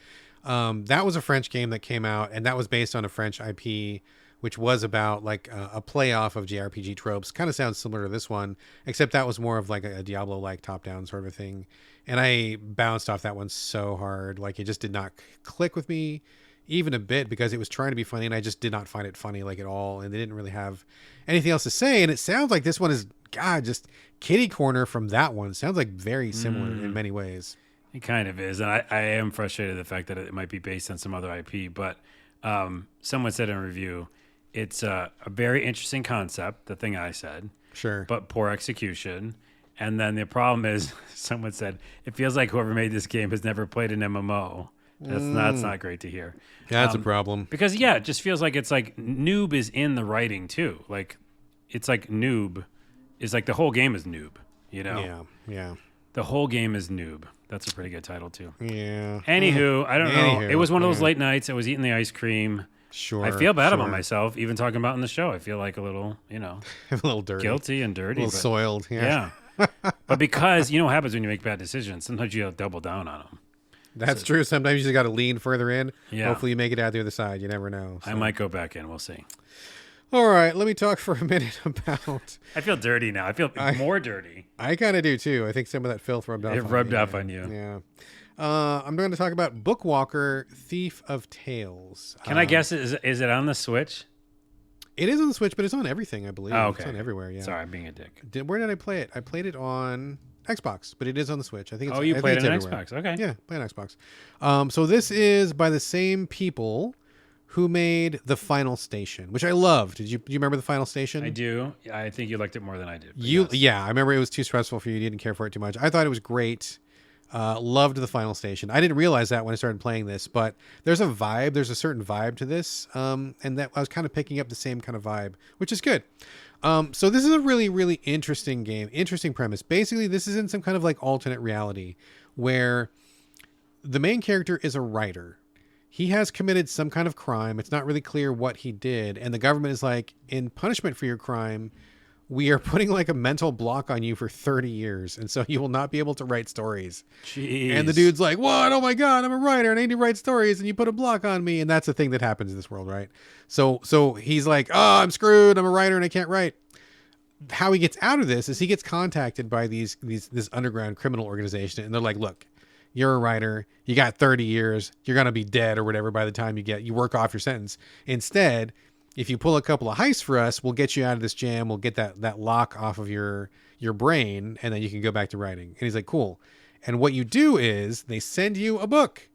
S1: That was a French game that came out, and that was based on a French IP, which was about like a playoff of JRPG tropes. Kind of sounds similar to this one, except that was more of like a Diablo-like top-down sort of a thing. And I bounced off that one so hard. Like, it just did not click with me even a bit because it was trying to be funny, and I just did not find it funny like at all. And they didn't really have anything else to say. And it sounds like this one is, just kitty corner from that one. It sounds like very similar in many ways.
S3: It kind of is. And I am frustrated at the fact that it might be based on some other IP. But someone said in a review, it's a very interesting concept, the thing I said.
S1: Sure.
S3: But poor execution. And then the problem is, someone said, it feels like whoever made this game has never played an MMO. That's not great to hear.
S1: That's a problem.
S3: Because, it just feels like it's like Noob is in the writing, too. Like, it's like Noob is like the whole game is Noob, you know?
S1: Yeah.
S3: The whole game is Noob. That's a pretty good title, too.
S1: Yeah.
S3: Anywho, I don't know. It was one of those late nights. I was eating the ice cream.
S1: Sure.
S3: I feel bad about myself, even talking about it in the show. I feel like a little,
S1: a little dirty.
S3: Guilty and dirty.
S1: A little soiled. Yeah.
S3: But because you know what happens when you make bad decisions, sometimes you double down on them.
S1: That's true. Sometimes you just got to lean further in.
S3: Yeah.
S1: Hopefully you make it out the other side. You never know.
S3: So. I might go back in. We'll see.
S1: All right. Let me talk for a minute about...
S3: I feel dirty now. I feel more dirty.
S1: I kind of do too. I think some of that filth rubbed off on you.
S3: It rubbed off on you.
S1: Yeah. I'm going to talk about Bookwalker, Thief of Tales.
S3: Can I guess, is it on the Switch?
S1: It is on the Switch, but it's on everything, I believe.
S3: Oh, okay.
S1: It's on everywhere, yeah.
S3: Sorry, I'm being a dick.
S1: Where did I play it? I played it on Xbox, but it is on the Switch. I think it's.
S3: Oh, you
S1: I
S3: played
S1: think
S3: it
S1: it's
S3: on
S1: everywhere.
S3: Xbox? Okay.
S1: Yeah, play on Xbox. So this is by the same people who made The Final Station, which I loved. Do you remember The Final Station?
S3: I do. I think you liked it more than I did.
S1: Yeah, I remember it was too stressful for you. You didn't care for it too much. I thought it was great. Loved The Final Station. I didn't realize that when I started playing this, but there's a vibe. There's a certain vibe to this, and that I was kind of picking up the same kind of vibe, which is good. So this is a really, really interesting game. Interesting premise. Basically, this is in some kind of like alternate reality where the main character is a writer. He has committed some kind of crime. It's not really clear what he did, and the government is like, in punishment for your crime, we are putting like a mental block on you for 30 years. And so you will not be able to write stories.
S3: Jeez.
S1: And the dude's like, what? Oh my God, I'm a writer and I need to write stories. And you put a block on me. And that's the thing that happens in this world, right? So he's like, oh, I'm screwed. I'm a writer and I can't write. How he gets out of this is he gets contacted by this underground criminal organization. And they're like, look, you're a writer. You got 30 years. You're going to be dead or whatever by the time you work off your sentence. Instead, if you pull a couple of heists for us, we'll get you out of this jam. We'll get that lock off of your brain, and then you can go back to writing. And he's like, cool. And what you do is they send you a book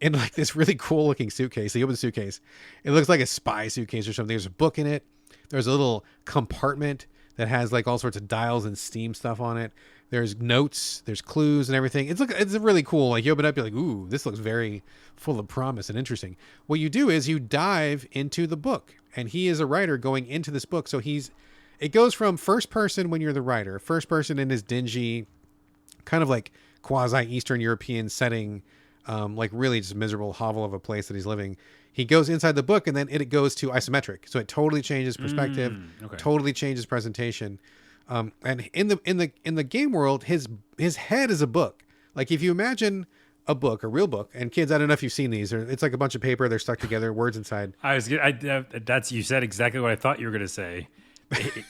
S1: in like this really cool looking suitcase. So you open the suitcase. It looks like a spy suitcase or something. There's a book in it. There's a little compartment that has like all sorts of dials and Steam stuff on it. There's notes, there's clues and everything. It's really cool. Like you open it up, you're like, ooh, this looks very full of promise and interesting. What you do is you dive into the book, and he is a writer going into this book. So it goes from first person when you're the writer, first person in his dingy, kind of like quasi Eastern European setting, like really just miserable hovel of a place that he's living. He goes inside the book, and then it goes to isometric. So it totally changes perspective, totally changes presentation. And in the game world, his head is a book. Like if you imagine a book, a real book, and kids, I don't know if you've seen these. It's like a bunch of paper. They're stuck together, words inside.
S3: You said exactly what I thought you were going to say.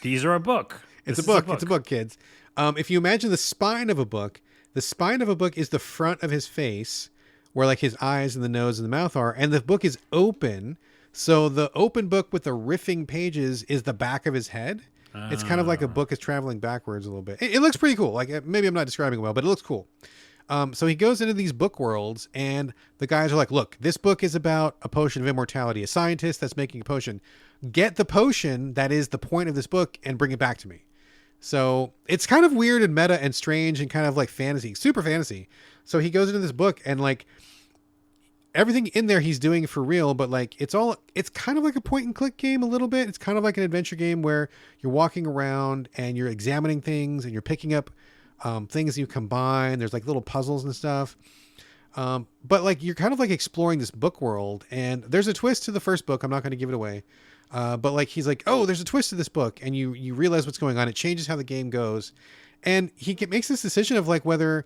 S3: These are a book.
S1: It's a book. It's a book, kids. If you imagine the spine of a book is the front of his face, where like his eyes and the nose and the mouth are, and the book is open. So the open book with the riffing pages is the back of his head. It's kind of like a book is traveling backwards a little bit. It looks pretty cool. Like maybe I'm not describing it well, but it looks cool. So he goes into these book worlds, and the guys are like, look, this book is about a potion of immortality, a scientist that's making a potion. Get the potion that is the point of this book and bring it back to me. So it's kind of weird and meta and strange and kind of like fantasy, super fantasy. So he goes into this book, and like everything in there he's doing for real, but like it's kind of like a point and click game a little bit. It's kind of like an adventure game where you're walking around and you're examining things and you're picking up things you combine. There's like little puzzles and stuff. But like you're kind of like exploring this book world, and there's a twist to the first book. I'm not going to give it away. But like he's like, oh, there's a twist to this book, and you realize what's going on. It changes how the game goes, and he makes this decision of like whether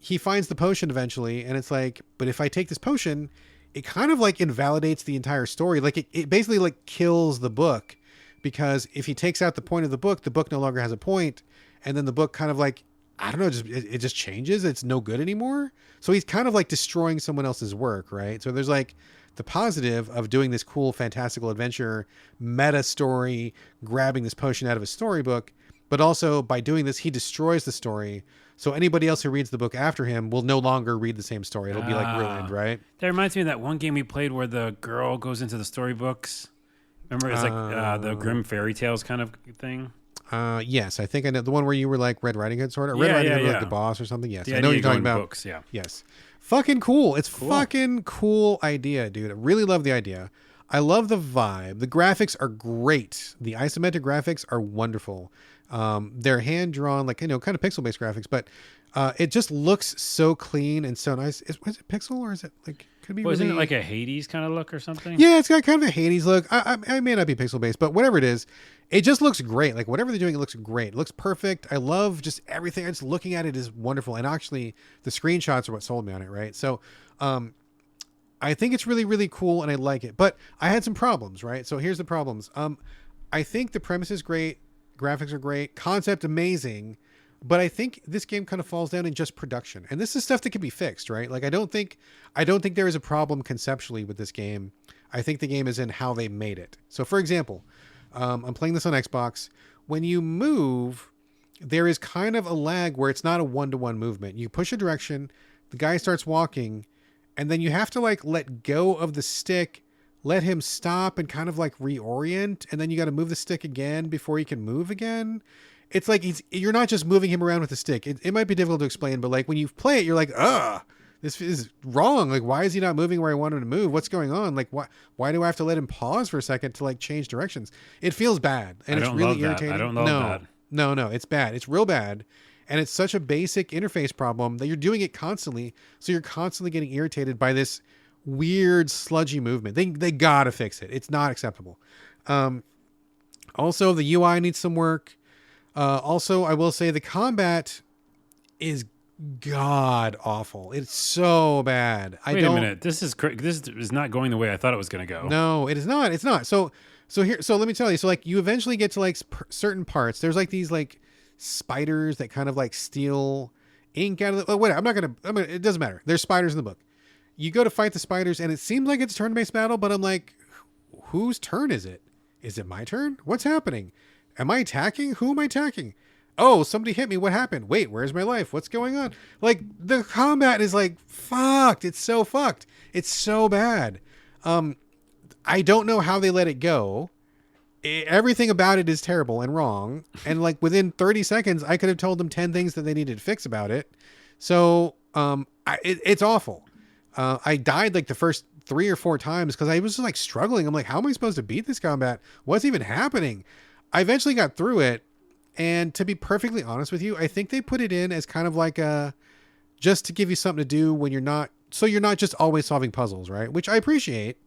S1: he finds the potion eventually, and it's like, but if I take this potion, it kind of like invalidates the entire story. Like it basically like kills the book, because if he takes out the point of the book no longer has a point, and then the book kind of like, I don't know, it just changes. It's no good anymore. So he's kind of like destroying someone else's work, right? So there's like the positive of doing this cool, fantastical adventure, meta story, grabbing this potion out of a storybook, but also by doing this, he destroys the story. So anybody else who reads the book after him will no longer read the same story. It'll be like ruined, right?
S3: That reminds me of that one game we played where the girl goes into the storybooks. Remember, it's like the Grimm fairy tales kind of thing.
S1: Yes, I think I know the one where you were like Red Riding Hood sort of. Red Riding Hood was like the boss or something. Yes, I know what you're talking about.
S3: Books, yeah.
S1: Yes, fucking cool. It's fucking cool idea, dude. I really love the idea. I love the vibe. The graphics are great. The isometric graphics are wonderful. They're hand drawn, like, kind of pixel based graphics, but it just looks so clean and so nice. Is it pixel, or is it like, could be?
S3: Isn't it like a Hades kind of look or something?
S1: Yeah, it's got kind of a Hades look. I may not be pixel based, but whatever it is, it just looks great. Like whatever they're doing, it looks great. It looks perfect. I love just everything. Just looking at it is wonderful. And actually the screenshots are what sold me on it. Right. So, I think it's really, really cool and I like it, but I had some problems, right? So here's the problems. I think the premise is great. Graphics are great. Concept amazing. But I think this game kind of falls down in just production. And this is stuff that can be fixed, right? Like I don't think there is a problem conceptually with this game. I think the game is in how they made it. So for example, I'm playing this on Xbox. When you move, there is kind of a lag where it's not a one-to-one movement. You push a direction, the guy starts walking, and then you have to like let go of the stick, let him stop and kind of like reorient, and then you got to move the stick again before he can move again. It's like you're not just moving him around with the stick. It might be difficult to explain, but like when you play it, you're like, this is wrong. Like, why is he not moving where I want him to move? What's going on? Like, why do I have to let him pause for a second to like change directions? It feels bad, and it's really irritating.
S2: I don't love that.
S1: No, it's bad. It's real bad. And it's such a basic interface problem that you're doing it constantly. So you're constantly getting irritated by this weird sludgy movement. They gotta fix it. It's not acceptable. Also, the UI needs some work. Also, I will say the combat is god awful. It's so bad.
S2: Wait a minute. This is not going the way I thought it was going to go.
S1: No, it is not. It's not. So let me tell you. So like you eventually get to like certain parts. There's like these like spiders that kind of like steal ink out of the. Wait, I'm gonna. It doesn't matter. There's spiders in the book. You go to fight the spiders, and it seems like it's a turn-based battle, but I'm like, whose turn is it? Is it my turn? What's happening? Am I attacking? Who am I attacking? Oh, somebody hit me. What happened? Wait, where's my life? What's going on? Like the combat is like fucked. It's so fucked. It's so bad. I don't know how they let it go. Everything about it is terrible and wrong. And like within 30 seconds, I could have told them 10 things that they needed to fix about it. So it's awful. I died like the first 3 or 4 times because I was just like struggling. I'm like, how am I supposed to beat this combat? What's even happening? I eventually got through it. And to be perfectly honest with you, I think they put it in as kind of like just to give you something to do when you're not just always solving puzzles, right? Which I appreciate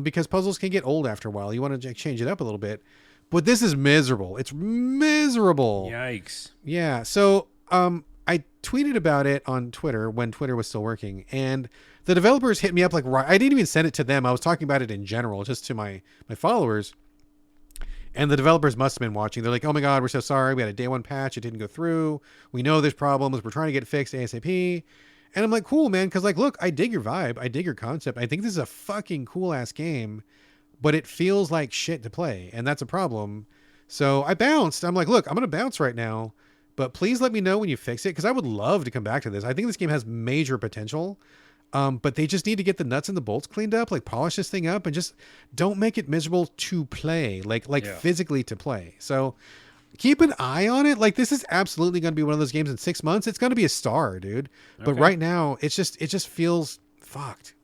S1: because puzzles can get old after a while. You want to change it up a little bit. But this is miserable. It's miserable.
S2: Yikes.
S1: Yeah. So I tweeted about it on Twitter when Twitter was still working. And the developers hit me up like, I didn't even send it to them. I was talking about it in general, just to my followers. And the developers must have been watching. They're like, oh my God, we're so sorry. We had a day 1 patch. It didn't go through. We know there's problems. We're trying to get it fixed ASAP. And I'm like, cool, man. Cause like, look, I dig your vibe. I dig your concept. I think this is a fucking cool ass game, but it feels like shit to play. And that's a problem. So I bounced. I'm like, look, I'm going to bounce right now, but please let me know when you fix it. Cause I would love to come back to this. I think this game has major potential. But they just need to get the nuts and the bolts cleaned up, like polish this thing up and just don't make it miserable to play, like physically to play. So keep an eye on it. Like this is absolutely going to be one of those games in 6 months. It's going to be a star, dude. But right now it just feels fucked.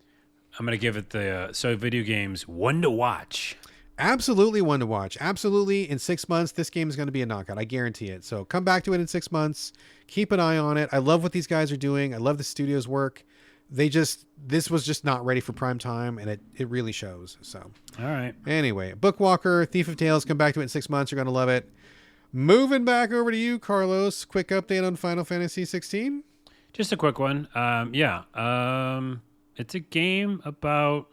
S2: I'm going to give it the, Videogames one to watch.
S1: Absolutely one to watch. Absolutely. In 6 months, this game is going to be a knockout. I guarantee it. So come back to it in 6 months. Keep an eye on it. I love what these guys are doing. I love the studio's work. This was just not ready for prime time, and it really shows. So,
S2: all right.
S1: Anyway, Bookwalker, Thief of Tales, come back to it in 6 months. You're going to love it. Moving back over to you, Carlos. Quick update on Final Fantasy 16.
S2: Just a quick one. It's a game about,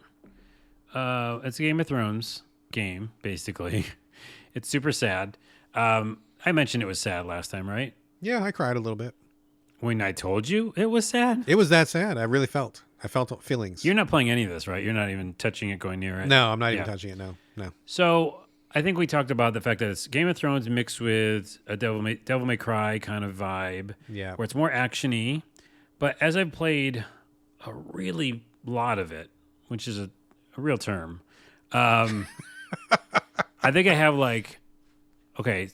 S2: it's a Game of Thrones game, basically. It's super sad. I mentioned it was sad last time, right?
S1: Yeah, I cried a little bit.
S2: When I told you it was sad?
S1: It was that sad. I felt feelings.
S2: You're not playing any of this, right? You're not even touching it, going near it?
S1: No, I'm not even touching it, no.
S2: So I think we talked about the fact that it's Game of Thrones mixed with a Devil May Cry kind of vibe.
S1: Yeah.
S2: Where it's more action-y. But as I've played a really lot of it, which is a real term, I think I have like,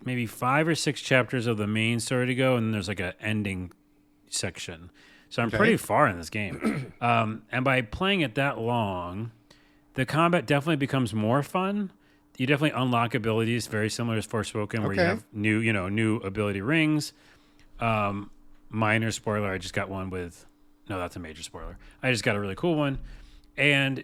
S2: maybe 5 or 6 chapters of the main story to go, and then there's like an ending section. So I'm pretty far in this game. And by playing it that long, the combat definitely becomes more fun. You definitely unlock abilities very similar to Forspoken, where you have new ability rings. Minor spoiler, I just got one with... No, that's a major spoiler. I just got a really cool one. And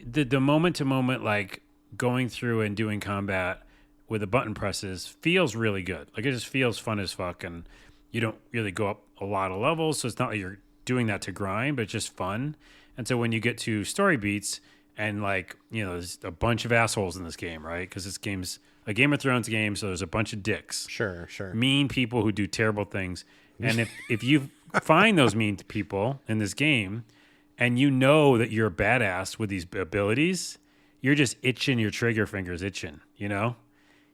S2: the moment-to-moment, like, going through and doing combat with the button presses feels really good. Like, it just feels fun as fuck, and you don't really go up a lot of levels, so it's not like you're doing that to grind, but it's just fun. And so when you get to story beats, and like, there's a bunch of assholes in this game, right? Because this game's a Game of Thrones game, so there's a bunch of dicks.
S1: Sure.
S2: Mean people who do terrible things. And if you find those mean people in this game, and you know that you're a badass with these abilities, you're just itching, your trigger fingers itching,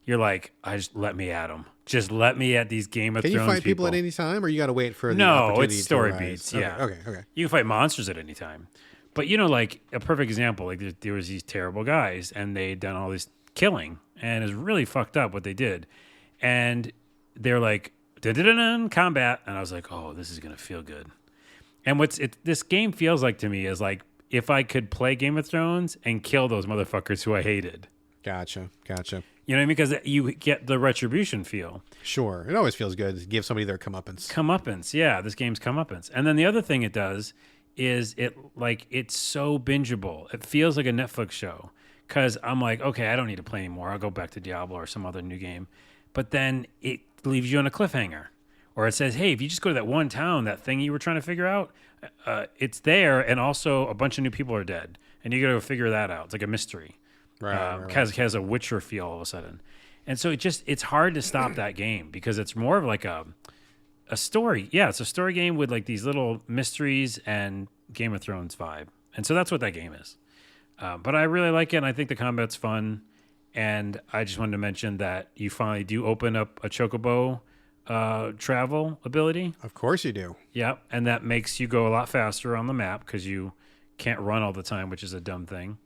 S3: you're like, let me at them. Just let me at these Game of Thrones
S1: Can you fight people
S3: people
S1: at any time, or you got to wait for the
S3: No,
S1: opportunity
S3: it's story
S1: to arise?
S3: beats. Yeah.
S1: Okay.
S3: You can fight monsters at any time. But, like a perfect example, like there was these terrible guys and they'd done all this killing and it's really fucked up what they did. And they're like, combat. And I was like, oh, this is going to feel good. And this game feels like to me is like if I could play Game of Thrones and kill those motherfuckers who I hated.
S1: Gotcha.
S3: You know what I mean? Because you get the retribution feel.
S1: Sure. It always feels good to give somebody their comeuppance.
S3: Comeuppance. Yeah, this game's comeuppance. And then the other thing it does is it's so bingeable. It feels like a Netflix show because I'm like, okay, I don't need to play anymore. I'll go back to Diablo or some other new game. But then it leaves you on a cliffhanger. Or it says, hey, if you just go to that one town, that thing you were trying to figure out, it's there. And also a bunch of new people are dead. And you got to figure that out. It's like a mystery. Right. Has a Witcher feel all of a sudden. And so it's hard to stop that game because it's more of like a story. Yeah, it's a story game with like these little mysteries and Game of Thrones vibe. And so that's what that game is. But I really like it, and I think the combat's fun. And I just wanted to mention that you finally do open up a Chocobo travel ability.
S1: Of course you do.
S3: Yeah, and that makes you go a lot faster on the map because you can't run all the time, which is a dumb thing.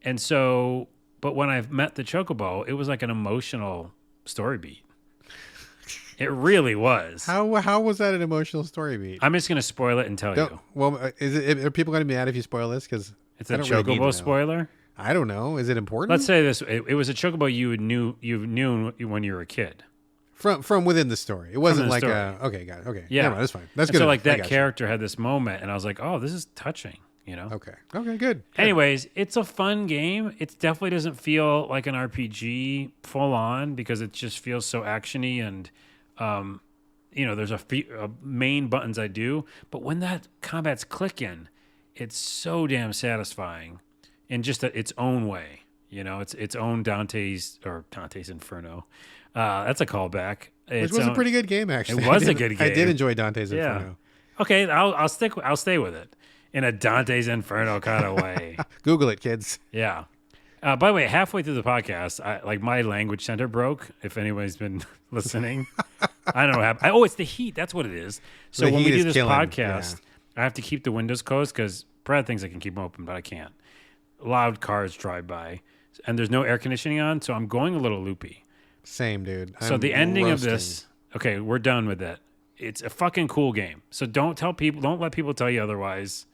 S3: And so, but when I've met the Chocobo, it was like an emotional story beat. It really was.
S1: How was that an emotional story beat?
S3: I'm just going to spoil it and tell you.
S1: Well, are people going to be mad if you spoil this? Because
S3: it's a Chocobo spoiler.
S1: I don't know. Is it important?
S3: Let's say this: it was a Chocobo you knew when you were a kid.
S1: From within the story, it wasn't like
S3: story.
S1: okay, got it. Okay,
S3: yeah,
S1: that's fine. That's good.
S3: So like that character had this moment, and I was like, oh, this is touching.
S1: Okay, good.
S3: Anyways, it's a fun game. It definitely doesn't feel like an RPG full on because it just feels so actiony and, there's a main buttons I do. But when that combat's clicking, it's so damn satisfying in just its own way. It's its own Dante's Inferno. That's a callback.
S1: Which was a pretty good game, actually.
S3: It was a good game.
S1: I did enjoy Dante's Inferno.
S3: Okay, I'll stay with it. In a Dante's Inferno kind of way.
S1: Google it, kids.
S3: Yeah. By the way, halfway through the podcast, my language center broke. If anybody's been listening, I don't know what happened. It's the heat. That's what it is. So when we do this podcast, I have to keep the windows closed because Brad thinks I can keep them open, but I can't. Loud cars drive by, and there's no air conditioning on, so I'm going a little loopy.
S1: Same, dude.
S3: So the ending of this, okay, we're done with it. It's a fucking cool game. So don't let people tell you otherwise.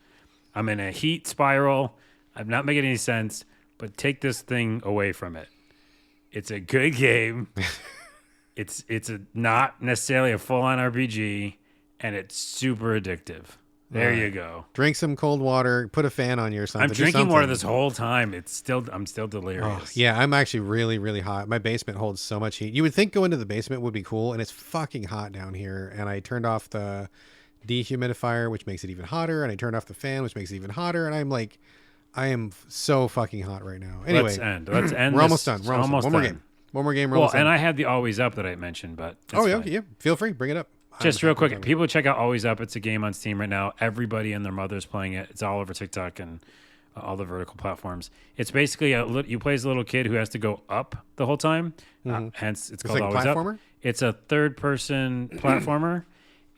S3: I'm in a heat spiral. I'm not making any sense, but take this thing away from it. It's a good game. It's not necessarily a full-on RPG, and it's super addictive. There you go.
S1: Drink some cold water. Put a fan on you or something.
S3: I'm drinking water this whole time. I'm still delirious.
S1: Oh, yeah, I'm actually really, really hot. My basement holds so much heat. You would think going to the basement would be cool, and it's fucking hot down here. And I turned off the dehumidifier, which makes it even hotter, and I turned off the fan, which makes it even hotter, and I am so fucking hot right now. Anyway,
S3: let's end.
S1: We're almost done. One more game.
S3: And I had the Always Up that I mentioned, but
S1: yeah. Feel free, bring it up.
S3: Just real quick, people check out Always Up. It's a game on Steam right now. Everybody and their mother's playing it. It's all over TikTok and all the vertical platforms. It's basically you play as a little kid who has to go up the whole time. Hence, it's called Always
S1: platformer?
S3: Up. It's a third-person platformer,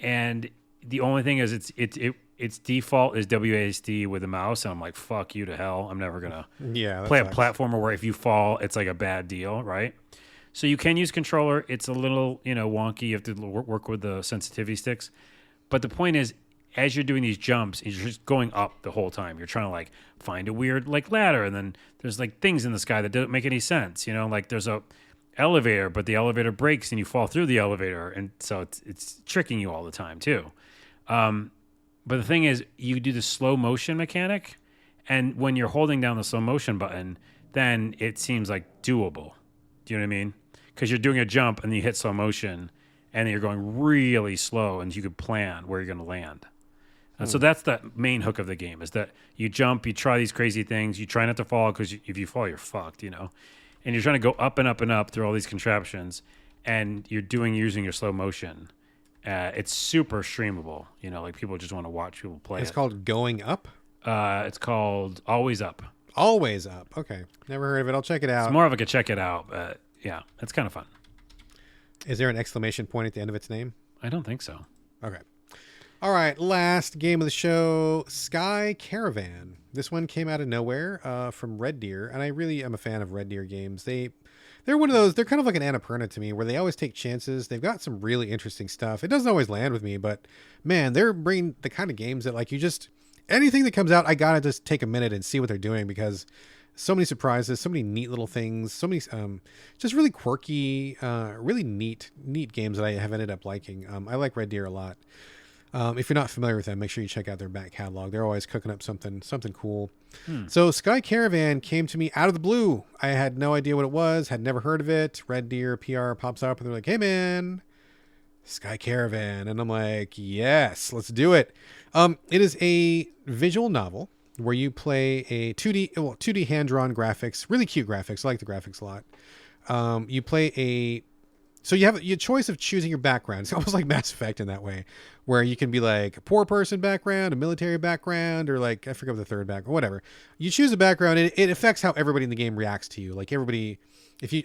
S3: and the only thing is its default is WASD with a mouse, and I'm like, fuck you to hell. I'm never gonna play a platformer where if you fall, it's like a bad deal, right? So you can use controller. It's a little wonky. You have to work with the sensitivity sticks. But the point is, as you're doing these jumps, you're just going up the whole time. You're trying to find a weird ladder, and then there's things in the sky that don't make any sense. Like there's a elevator, but the elevator breaks and you fall through the elevator, and so it's tricking you all the time too. But the thing is, you do the slow motion mechanic, and when you're holding down the slow motion button, then it seems like doable. Do you know what I mean? Because you're doing a jump and then you hit slow motion, and then you're going really slow, and you could plan where you're going to land. And so that's the main hook of the game, is that you jump, you try these crazy things, you try not to fall, because if you fall, you're fucked, And you're trying to go up and up and up through all these contraptions, and you're using your slow motion. It's super streamable. People just want to watch people play.
S1: It's called Going Up?
S3: It's called Always Up.
S1: Always Up. Okay. Never heard of it. I'll check it out.
S3: It's more of a check it out. yeah, it's kind of fun.
S1: Is there an exclamation point at the end of its name?
S3: I don't think so.
S1: Okay. All right, last game of the show, Sky Caravan. This one came out of nowhere from Red Deer, and I really am a fan of Red Deer games. They're one of those, they're kind of like an Annapurna to me, where they always take chances. They've got some really interesting stuff. It doesn't always land with me, but man, they're bringing the kind of games that like you just, anything that comes out, I gotta just take a minute and see what they're doing, because so many surprises, so many neat little things, so many just really quirky, really neat games that I have ended up liking. I like Red Deer a lot. If you're not familiar with them, make sure you check out their back catalog. They're always cooking up something cool. So Sky Caravan came to me out of the blue. I had no idea what it was, had never heard of it. Red Deer PR pops up and they're like, hey man, Sky Caravan. And I'm like, yes, let's do it. It is a visual novel where you play a 2D hand-drawn graphics, really cute graphics. I like the graphics a lot. You play so you have your choice of choosing your background. It's almost like Mass Effect in that way, where you can be like a poor person background, a military background, or like, I forget what the third background, whatever. You choose a background and it affects how everybody in the game reacts to you. Like everybody,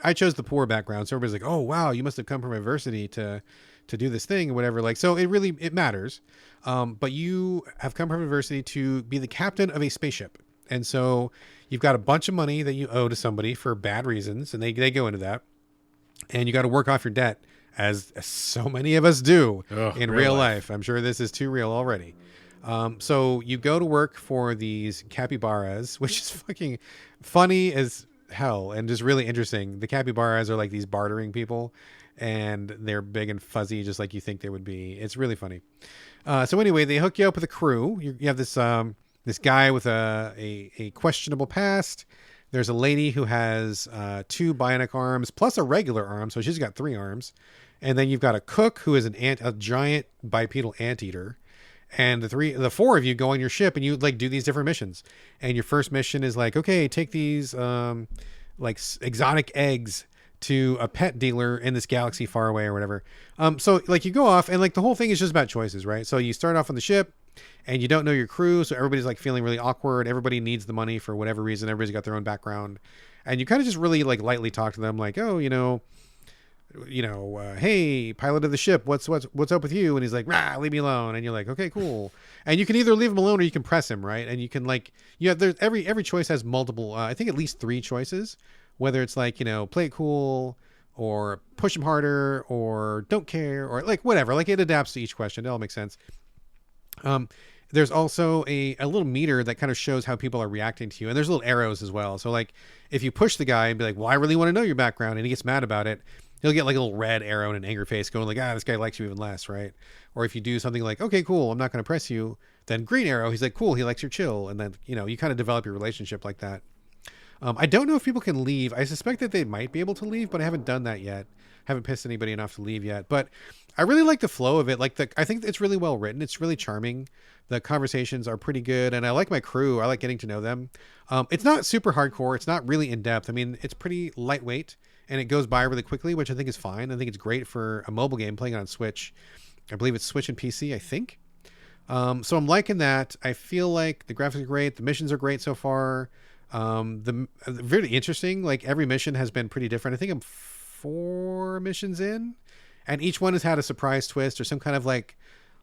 S1: I chose the poor background, so everybody's like, oh wow, you must have come from adversity to do this thing or whatever. Like, so it matters. But you have come from adversity to be the captain of a spaceship. And so you've got a bunch of money that you owe to somebody for bad reasons. And they go into that. And you got to work off your debt, as so many of us do in real life. I'm sure this is too real already. So you go to work for these capybaras, which is fucking funny as hell and just really interesting. The capybaras are like these bartering people, and they're big and fuzzy, just like you think they would be. It's really funny. So anyway, they hook you up with a crew. You have this guy with a questionable past. There's a lady who has 2 bionic arms plus a regular arm, so she's got 3 arms. And then you've got a cook who is a giant bipedal anteater. And the 4 of you go on your ship and you like do these different missions. And your first mission is like, okay, take these like exotic eggs to a pet dealer in this galaxy far away or whatever. So like you go off and like the whole thing is just about choices, right? So you start off on the ship and you don't know your crew. So everybody's like feeling really awkward. Everybody needs the money for whatever reason. Everybody's got their own background. And you kind of just really like lightly talk to them like, oh, hey, pilot of the ship, what's up with you? And he's like, leave me alone. And you're like, okay, cool. And you can either leave him alone or you can press him, right? And you can like, there's every choice has multiple, I think at least 3 choices, whether it's like, play it cool or push him harder or don't care or like whatever, like it adapts to each question. It all makes sense. There's also a little meter that kind of shows how people are reacting to you. And there's little arrows as well. So like if you push the guy and be like, well, I really want to know your background, and he gets mad about it, he'll get like a little red arrow and an angry face going like, this guy likes you even less, right? Or if you do something like, okay, cool, I'm not going to press you, then green arrow, he's like, cool, he likes your chill. And then, you kind of develop your relationship like that. I don't know if people can leave. I suspect that they might be able to leave, but I haven't done that yet. Haven't pissed anybody enough to leave yet. But I really like the flow of it. I think it's really well written. It's really charming. The conversations are pretty good. And I like my crew. I like getting to know them. It's not super hardcore. It's not really in depth. I mean, it's pretty lightweight and it goes by really quickly, which I think is fine. I think it's great for a mobile game playing it on Switch. I believe it's Switch and PC, I think. So I'm liking that. I feel like the graphics are great. The missions are great so far. Very interesting. Like every mission has been pretty different. I think I'm 4 missions in, and each one has had a surprise twist or some kind of like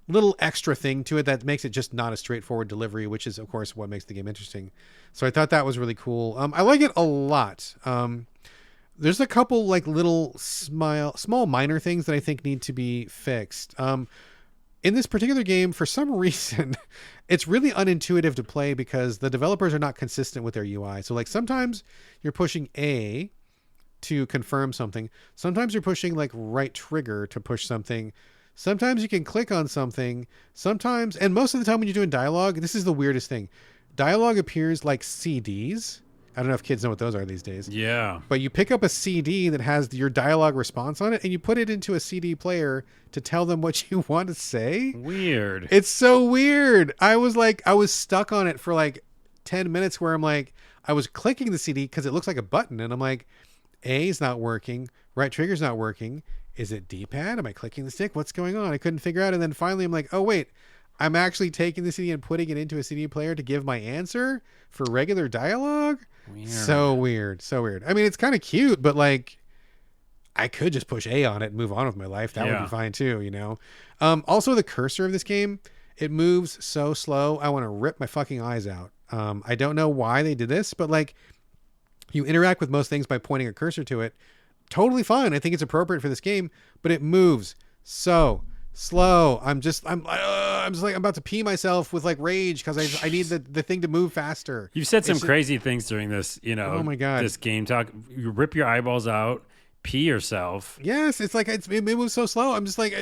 S1: little extra thing to it that makes it just not a straightforward delivery, which is of course what makes the game interesting. So I thought that was really cool. I like it a lot. There's a couple like little small minor things that I think need to be fixed. In this particular game, for some reason, it's really unintuitive to play because the developers are not consistent with their UI. So like sometimes you're pushing A to confirm something. Sometimes you're pushing like right trigger to push something. Sometimes you can click on something. Sometimes, and most of the time when you're doing dialogue, this is the weirdest thing. Dialogue appears like CDs. I don't know if kids know what those are these days.
S3: Yeah.
S1: But you pick up a CD that has your dialogue response on it and you put it into a CD player to tell them what you want to say.
S3: Weird.
S1: It's so weird. I was stuck on it for like 10 minutes where I'm like, I was clicking the CD because it looks like a button. And I'm like, A is not working. Right trigger's not working. Is it D-pad? Am I clicking the stick? What's going on? I couldn't figure out. And then finally I'm like, oh, wait. I'm actually taking the CD and putting it into a CD player to give my answer for regular dialogue.
S3: Weird.
S1: So weird. I mean, it's kind of cute, but like, I could just push A on it and move on with my life. That would
S2: Yeah.
S1: be fine too, you know? Also, the cursor of this game, it moves so slow. I want to rip my fucking eyes out. I don't know why they did this, but like you interact with most things by pointing a cursor to it. Totally fine. I think it's appropriate for this game, but it moves so slow. I'm just like I'm about to pee myself with like rage because I need the thing to move faster.
S2: You've said some
S1: It's just-
S2: crazy things during this,
S1: Oh my God.
S2: this game talk. You rip your eyeballs out, pee yourself.
S1: Yes, it's like it moves so slow. I'm just like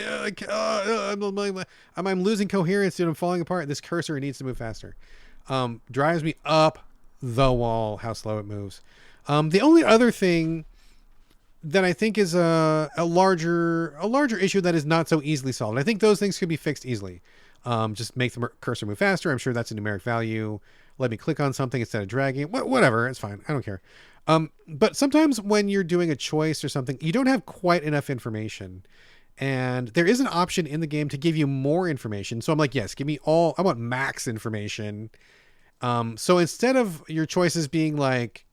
S1: I'm losing coherence and I'm falling apart. This cursor needs to move faster. Drives me up the wall how slow it moves. The only other thing that I think is a larger issue that is not so easily solved. I think those things could be fixed easily. Just make the cursor move faster. I'm sure that's a numeric value. Let me click on something instead of dragging. Whatever, it's fine. I don't care. But sometimes when you're doing a choice or something, you don't have quite enough information. And there is an option in the game to give you more information. So I'm like, yes, give me all. I want max information. So instead of your choices being like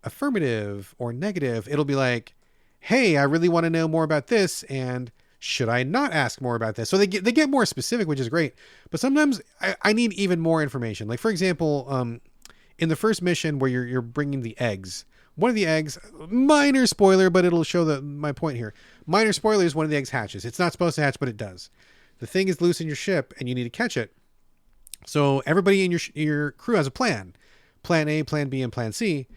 S1: affirmative or negative, it'll be like, hey, I really want to know more about this, and should I not ask more about this? So they get more specific, which is great. But sometimes I need even more information. Like for example, in the first mission where you're bringing the eggs, one of the eggs, minor spoiler, but it'll show my point here. Minor spoiler is one of the eggs hatches. It's not supposed to hatch, but it does. The thing is loose in your ship, and you need to catch it. So everybody in your crew has a plan. Plan A, Plan B, and Plan C.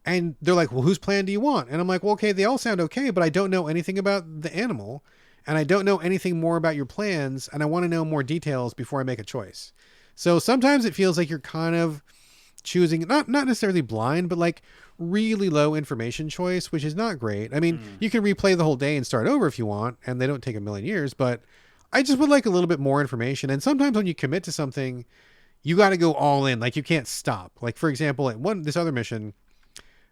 S1: And they're like, well, whose plan do you want? And I'm like, well, okay, they all sound okay, but I don't know anything about the animal. And I don't know anything more about your plans. And I want to know more details before I make a choice. So sometimes it feels like you're kind of choosing, not necessarily blind, but like really low information choice, which is not great. I mean, you can replay the whole day and start over if you want, and they don't take a million years, but I just would like a little bit more information. And sometimes when you commit to something, you got to go all in. Like you can't stop. Like for example, at this other mission,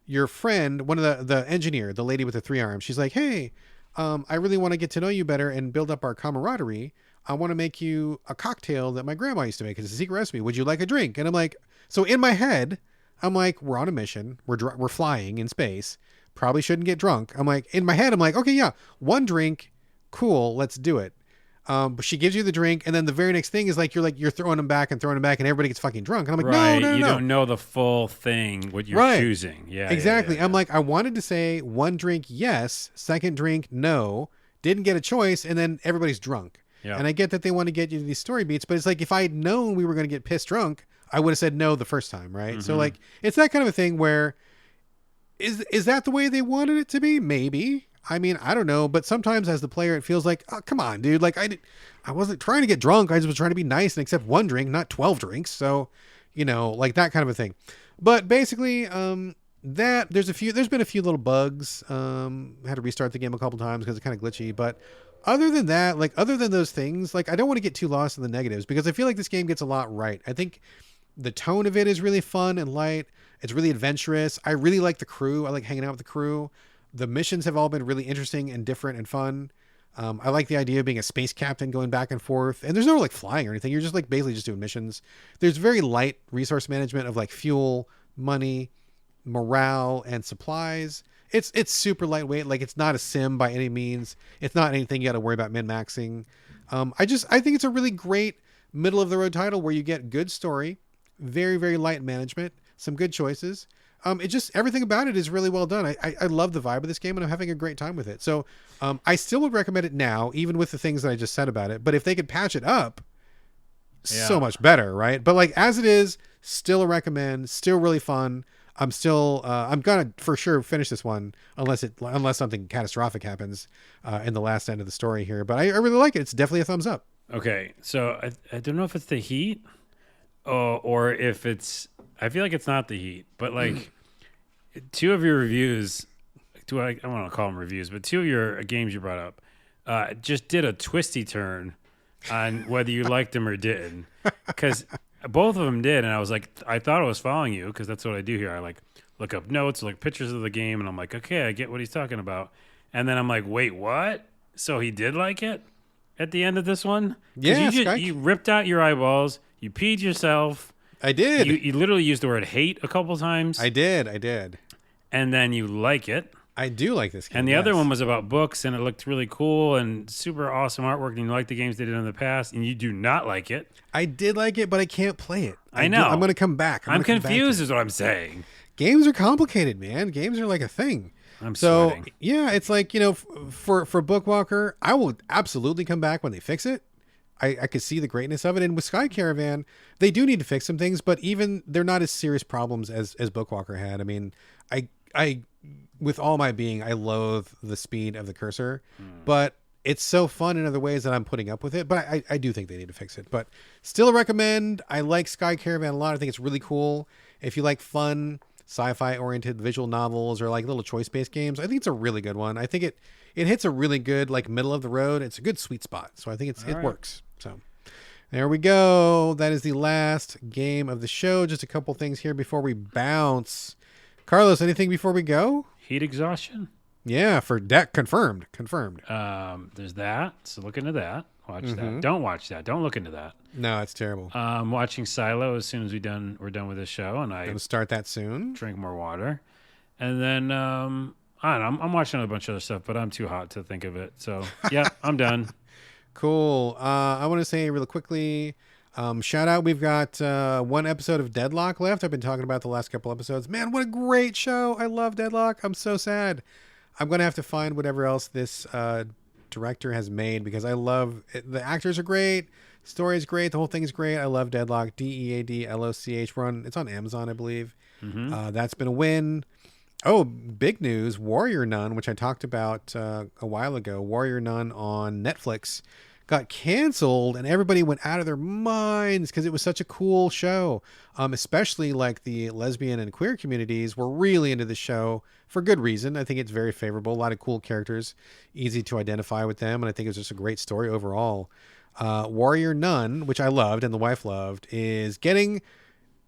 S1: your friend, one of the engineer, the lady with the 3 arms, she's like, hey, I really want to get to know you better and build up our camaraderie. I want to make you a cocktail that my grandma used to make. It's a secret recipe. Would you like a drink? And I'm like, so in my head, I'm like, we're on a mission. We're flying in space. Probably shouldn't get drunk. I'm like, in my head, I'm like, okay, yeah, 1 drink. Cool. Let's do it. But she gives you the drink, and then the very next thing is like you're throwing them back, and everybody gets fucking drunk. And I'm like,
S2: Right.
S1: no.
S2: You don't know the full thing, what you're choosing. Yeah.
S1: Exactly.
S2: Yeah.
S1: I'm like, I wanted to say 1 drink, yes. 2nd drink, no. Didn't get a choice, and then everybody's drunk.
S2: Yeah.
S1: And I get that they want to get you to these story beats, but it's like if I had known we were going to get pissed drunk, I would have said no the first time, right? So like, it's that kind of a thing where is that the way they wanted it to be? Maybe. I mean, I don't know, but sometimes as the player, it feels like, oh, come on, dude. Like I wasn't trying to get drunk. I just was trying to be nice and accept 1 drink, not 12 drinks. So, like that kind of a thing. But basically, there's been a few little bugs. Had to restart the game a couple times because it's kind of glitchy. But other than that, like other than those things, like I don't want to get too lost in the negatives because I feel like this game gets a lot right. I think the tone of it is really fun and light. It's really adventurous. I really like the crew. I like hanging out with the crew. The missions have all been really interesting and different and fun. I like the idea of being a space captain going back and forth. And there's no like flying or anything. You're just like basically just doing missions. There's very light resource management of like fuel, money, morale, and supplies. It's super lightweight. Like it's not a sim by any means. It's not anything you got to worry about min-maxing. I think it's a really great middle of the road title where you get good story, very, very light management, some good choices. Everything about it is really well done. I love the vibe of this game and I'm having a great time with it. So, I still would recommend it now, even with the things that I just said about it, but if they could patch it up, so much better, right? But like, as it is, still a recommend, still really fun. I'm gonna for sure finish this one unless something catastrophic happens, in the last end of the story here, but I really like it. It's definitely a thumbs up.
S2: Okay. So I don't know if it's the heat or if it's, I feel like it's not the heat, but like 2 of your reviews, I want to call them reviews, but 2 of your games you brought up just did a twisty turn on whether you liked them or didn't. Because both of them did, and I was like, I thought I was following you because that's what I do here. I like look up notes, like pictures of the game, and I'm like, okay, I get what he's talking about. And then I'm like, wait, what? So he did like it at the end of this one?
S1: Yeah,
S2: you ripped out your eyeballs, you peed yourself.
S1: I did.
S2: You literally used the word hate a couple times.
S1: I did.
S2: And then you like it.
S1: I do like this game.
S3: And the other one was about books, and it looked really cool and super awesome artwork. And you like the games they did in the past, and you do not like it.
S1: I did like it, but I can't play it.
S3: I know.
S1: I'm going to come back.
S3: I'm confused, is what I'm saying.
S1: Games are complicated, man. Games are like a thing.
S3: I'm sweating.
S1: Yeah, it's like, you know, for Bookwalker, I will absolutely come back when they fix it. I could see the greatness of it. And with Sky Caravan, they do need to fix some things, but even they're not as serious problems as Bookwalker had. I mean, I with all my being, I loathe the speed of the cursor, but it's so fun in other ways that I'm putting up with it. But I do think they need to fix it. But still recommend. I like Sky Caravan a lot. I think it's really cool. If you like fun sci-fi oriented visual novels or like little choice-based games, I think it's a really good one. I think it hits a really good like middle of the road. It's a good sweet spot. So I think it works. So there we go. That is the last game of the show. Just a couple things here before we bounce. Carlos, anything before we go?
S3: Heat exhaustion?
S1: Yeah, for deck confirmed.
S3: There's that. So look into that. Watch that. Don't watch that. Don't look into that.
S1: No, it's terrible.
S3: Watching Silo as soon as we're done with this show, and I
S1: gonna start that soon.
S3: Drink more water, and then I don't know. I'm watching a bunch of other stuff, but I'm too hot to think of it. So yeah, I'm done.
S1: Cool. I want to say really quickly, shout out. We've got one episode of Deadlock left. I've been talking about the last couple episodes. Man, what a great show! I love Deadlock. I'm so sad. I'm gonna have to find whatever else this director has made because I love it. The actors are great. Story is great. The whole thing is great. I love Deadlock. Deadloch. It's on Amazon, I believe. That's been a win. Oh, big news. Warrior Nun, which I talked about a while ago. Warrior Nun on Netflix got canceled and everybody went out of their minds because it was such a cool show. Especially like the lesbian and queer communities were really into the show for good reason. I think it's very favorable. A lot of cool characters, easy to identify with them. And I think it was just a great story overall. Warrior Nun, which I loved and the wife loved, is getting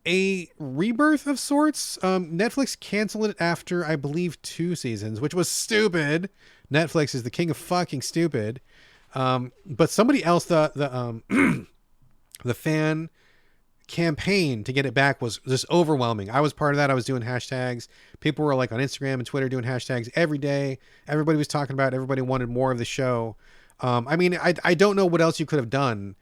S1: a rebirth of sorts. Netflix canceled it after, I believe, 2 seasons, which was stupid. Netflix is the king of fucking stupid. But somebody else, the fan campaign to get it back was just overwhelming. I was part of that. I was doing hashtags. People were like on Instagram and Twitter doing hashtags every day. Everybody was talking about it. Everybody wanted more of the show. I mean, I don't know what else you could have done.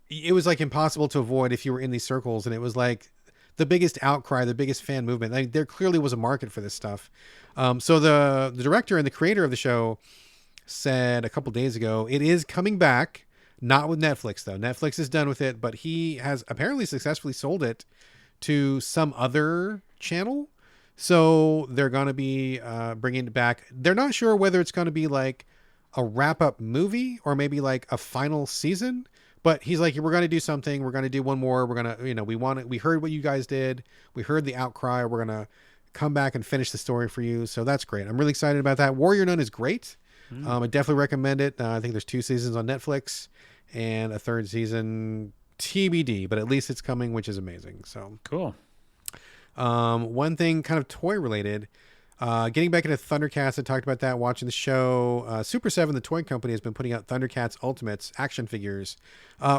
S1: It was like impossible to avoid if you were in these circles, and it was like the biggest outcry, the biggest fan movement. Like, there clearly was a market for this stuff. So the director and the creator of the show said a couple days ago, it is coming back, not with Netflix though. Netflix is done with it, but he has apparently successfully sold it to some other channel. So they're going to be bringing it back. They're not sure whether it's going to be like a wrap-up movie or maybe like a final season, but he's like, we're going to do something. We're going to do one more. We're going to, we heard what you guys did. We heard the outcry. We're going to come back and finish the story for you. So that's great. I'm really excited about that. Warrior Nun is great. I definitely recommend it. I think there's 2 seasons on Netflix and a 3rd season TBD, but at least it's coming, which is amazing. So
S3: cool.
S1: One thing kind of toy related, getting back into Thundercats, I talked about that, watching the show. Super 7, the toy company, has been putting out Thundercats Ultimates action figures.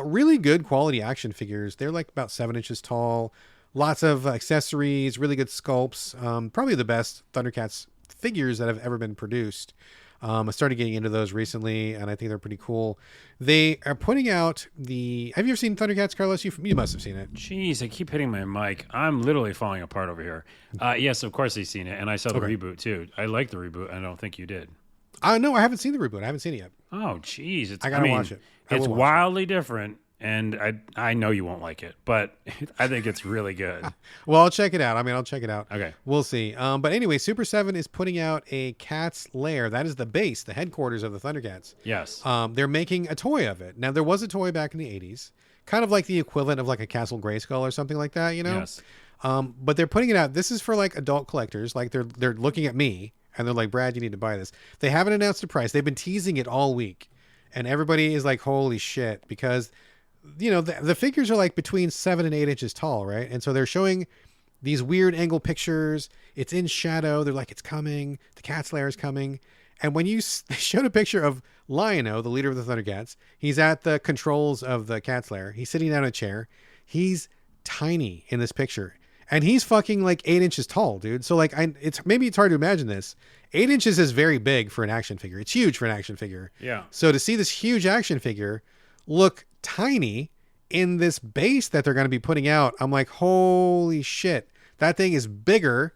S1: Really good quality action figures. They're like about 7 inches tall. Lots of accessories, really good sculpts. Probably the best Thundercats figures that have ever been produced. I started getting into those recently, and I think they're pretty cool. They are putting out the... Have you ever seen Thundercats, Carlos? You must have seen it.
S3: Jeez, I keep hitting my mic. I'm literally falling apart over here. Yes, of course I've seen it, and I saw the reboot, too. I like the reboot. I don't think you did.
S1: No, I haven't seen the reboot. I haven't seen it yet.
S3: Oh, jeez.
S1: I gotta watch it.
S3: It's wildly different, and I know you won't like it, but I think it's really good.
S1: Well, I'll check it out. I'll check it out.
S3: Okay.
S1: We'll see. But anyway, Super 7 is putting out a Cat's Lair. That is the base, the headquarters of the Thundercats.
S3: Yes.
S1: They're making a toy of it. Now, there was a toy back in the 80s, kind of like the equivalent of like a Castle Grayskull or something like that,
S3: Yes.
S1: But they're putting it out. This is for like adult collectors. Like they're looking at me and they're like, Brad, you need to buy this. They haven't announced a price. They've been teasing it all week. And everybody is like, holy shit, because the figures are like between 7 and 8 inches tall, right? And so they're showing these weird angle pictures. It's in shadow. They're like, it's coming. The Cat's Lair is coming. And when they showed a picture of Lion-O, the leader of the Thundercats, he's at the controls of the Cat's Lair. He's sitting down in a chair. He's tiny in this picture. and he's fucking like 8 inches tall, dude. So like, it's hard to imagine this. 8 inches is very big for an action figure. It's huge for an action figure.
S3: Yeah.
S1: So to see this huge action figure look tiny in this base that they're going to be putting out, I'm like, holy shit, that thing is bigger.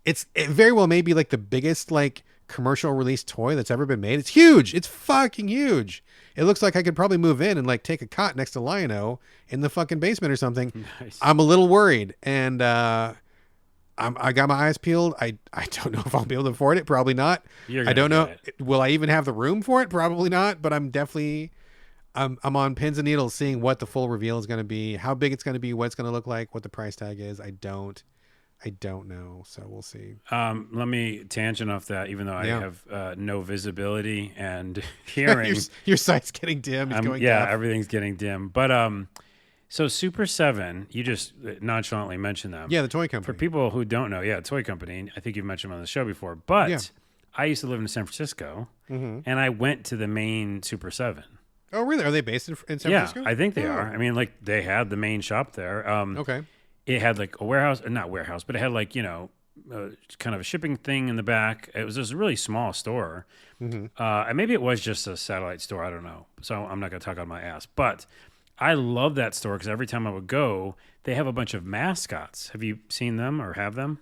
S1: It very well may be like the biggest like commercial release toy that's ever been made. It's huge. It's fucking huge. It looks like I could probably move in and like take a cot next to Lion-O in the fucking basement or something.
S3: Nice.
S1: I'm a little worried, and I got my eyes peeled. I don't know if I'll be able to afford it. Probably not. I don't know. Will I even have the room for it? Probably not. But I'm definitely I'm on pins and needles seeing what the full reveal is going to be, how big it's going to be, what it's going to look like, what the price tag is. I don't know. So we'll see.
S3: Let me tangent off that, even though I have no visibility and hearing.
S1: your sight's getting dim. It's going deaf.
S3: Everything's getting dim. But so Super 7, you just nonchalantly mentioned them.
S1: Yeah, the toy company.
S3: For people who don't know, toy company. I think you've mentioned them on the show before. But I used to live in San Francisco, and I went to the main Super 7.
S1: Oh, really? Are they based in San Francisco?
S3: Yeah, I think they are. I mean, like, they had the main shop there.
S1: Okay.
S3: It had like a warehouse, not warehouse, but it had like, kind of a shipping thing in the back. It was just a really small store. And maybe it was just a satellite store. I don't know. So I'm not going to talk on my ass. But I love that store because every time I would go, they have a bunch of mascots. Have you seen them or have them?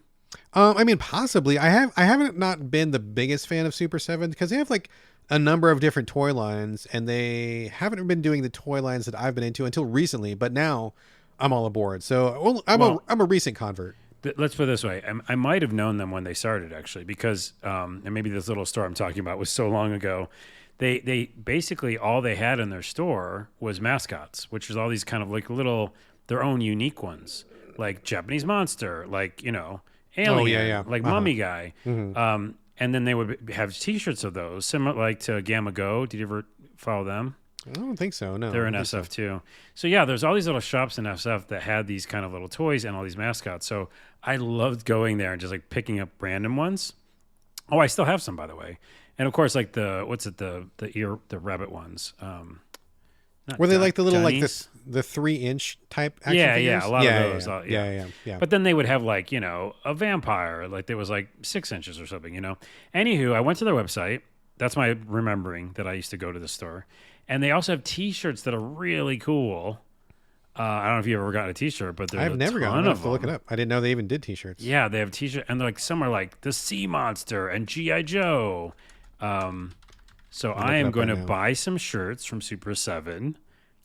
S1: I mean, possibly. I haven't not been the biggest fan of Super 7 because they have like a number of different toy lines, and they haven't been doing the toy lines that I've been into until recently. But now I'm all aboard. So I'm a recent convert.
S3: Let's put it this way. I might have known them when they started, actually, because and maybe this little store I'm talking about was so long ago. They basically all they had in their store was mascots, which is all these kind of like little their own unique ones, like Japanese monster, like alien, like mummy guy. And then they would have T-shirts of those, similar like to Gamma Go. Did you ever follow them?
S1: I don't think so. No,
S3: they're in SF too. So yeah, there's all these little shops in SF that had these kind of little toys and all these mascots. So I loved going there and just like picking up random ones. Oh, I still have some, by the way. And of course, like the rabbit ones.
S1: Were they like the little like the 3-inch type action figures?
S3: Yeah, a lot of those.
S1: Yeah.
S3: But then they would have like a vampire, like there was like 6 inches or something. Anywho, I went to their website. That's my remembering that I used to go to the store. And they also have T-shirts that are really cool. I don't know if you ever got a T-shirt, but there's
S1: I've never gotten enough to look it up. I didn't know they even did T-shirts.
S3: Yeah, they have T-shirts, and like some are like the Sea Monster and G.I. Joe. So I am going to buy some shirts from Super 7.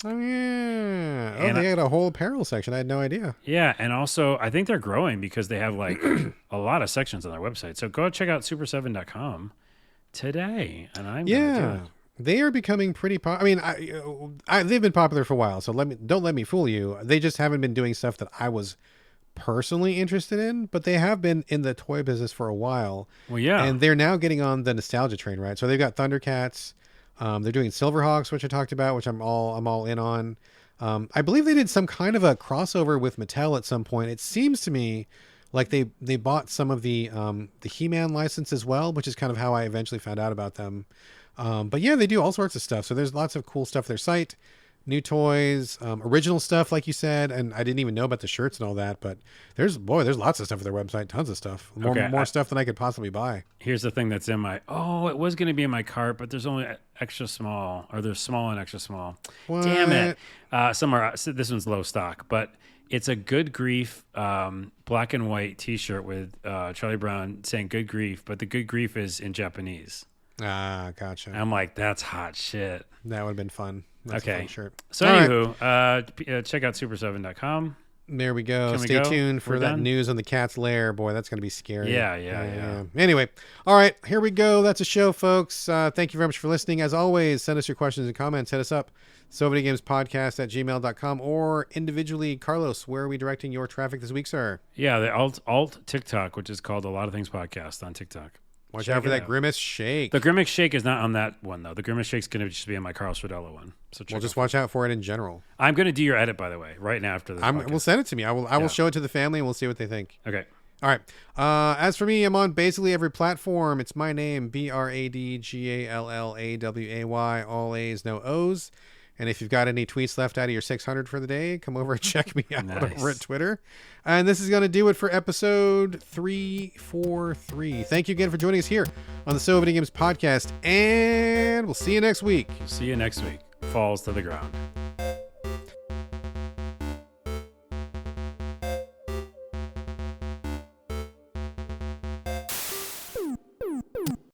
S1: Oh yeah! Oh, they had a whole apparel section. I had no idea.
S3: Yeah, and also I think they're growing because they have like a lot of sections on their website. So go check out super7.com today, and I'm gonna do it.
S1: They are becoming pretty popular. I mean, they've been popular for a while, so don't let me fool you. They just haven't been doing stuff that I was personally interested in, but they have been in the toy business for a while.
S3: Well, yeah,
S1: and they're now getting on the nostalgia train, right? So they've got Thundercats. They're doing Silverhawks, which I talked about, which I'm all in on. I believe they did some kind of a crossover with Mattel at some point. It seems to me like they bought some of the He-Man license as well, which is kind of how I eventually found out about them. But yeah, they do all sorts of stuff. So there's lots of cool stuff on their site, new toys, original stuff, like you said. And I didn't even know about the shirts and all that, but there's lots of stuff on their website, tons of stuff, more stuff than I could possibly buy. Here's the thing that's in my, it was going to be in my cart, but there's only extra small, or there's small and extra small. What? Damn it. This one's low stock, but it's a Good Grief black and white t-shirt with Charlie Brown saying good grief, but the good grief is in Japanese. Ah, gotcha. I'm like, that's hot shit. That would have been fun. That's a fun shirt. So anywho, check out super7.com. There we go. Stay tuned for that news on the cat's lair. Boy, that's going to be scary. Yeah. Anyway, all right, here we go. That's a show, folks. Thank you very much for listening. As always, send us your questions and comments. Hit us up, SoVideoGamesPodcast@gmail.com, or individually, Carlos, where are we directing your traffic this week, sir? Yeah, the alt TikTok, which is called A Lot of Things Podcast on TikTok. Watch out for that Grimace Shake. The Grimace Shake is not on that one, though. The Grimace Shake's going to just be on my Carlos Rodello one. So just watch out for it in general. I'm going to do your edit, by the way, right now after this podcast. We'll send it to me. I will show it to the family, and we'll see what they think. Okay. All right. As for me, I'm on basically every platform. It's my name, BradGallaway, all A's, no O's. And if you've got any tweets left out of your 600 for the day, come over and check me out
S2: Nice.
S1: over at Twitter. And this is going to do it for episode 343. Thank you again for joining us here on the So Videogames podcast. And we'll see you next week.
S2: See you next week. Falls to the ground.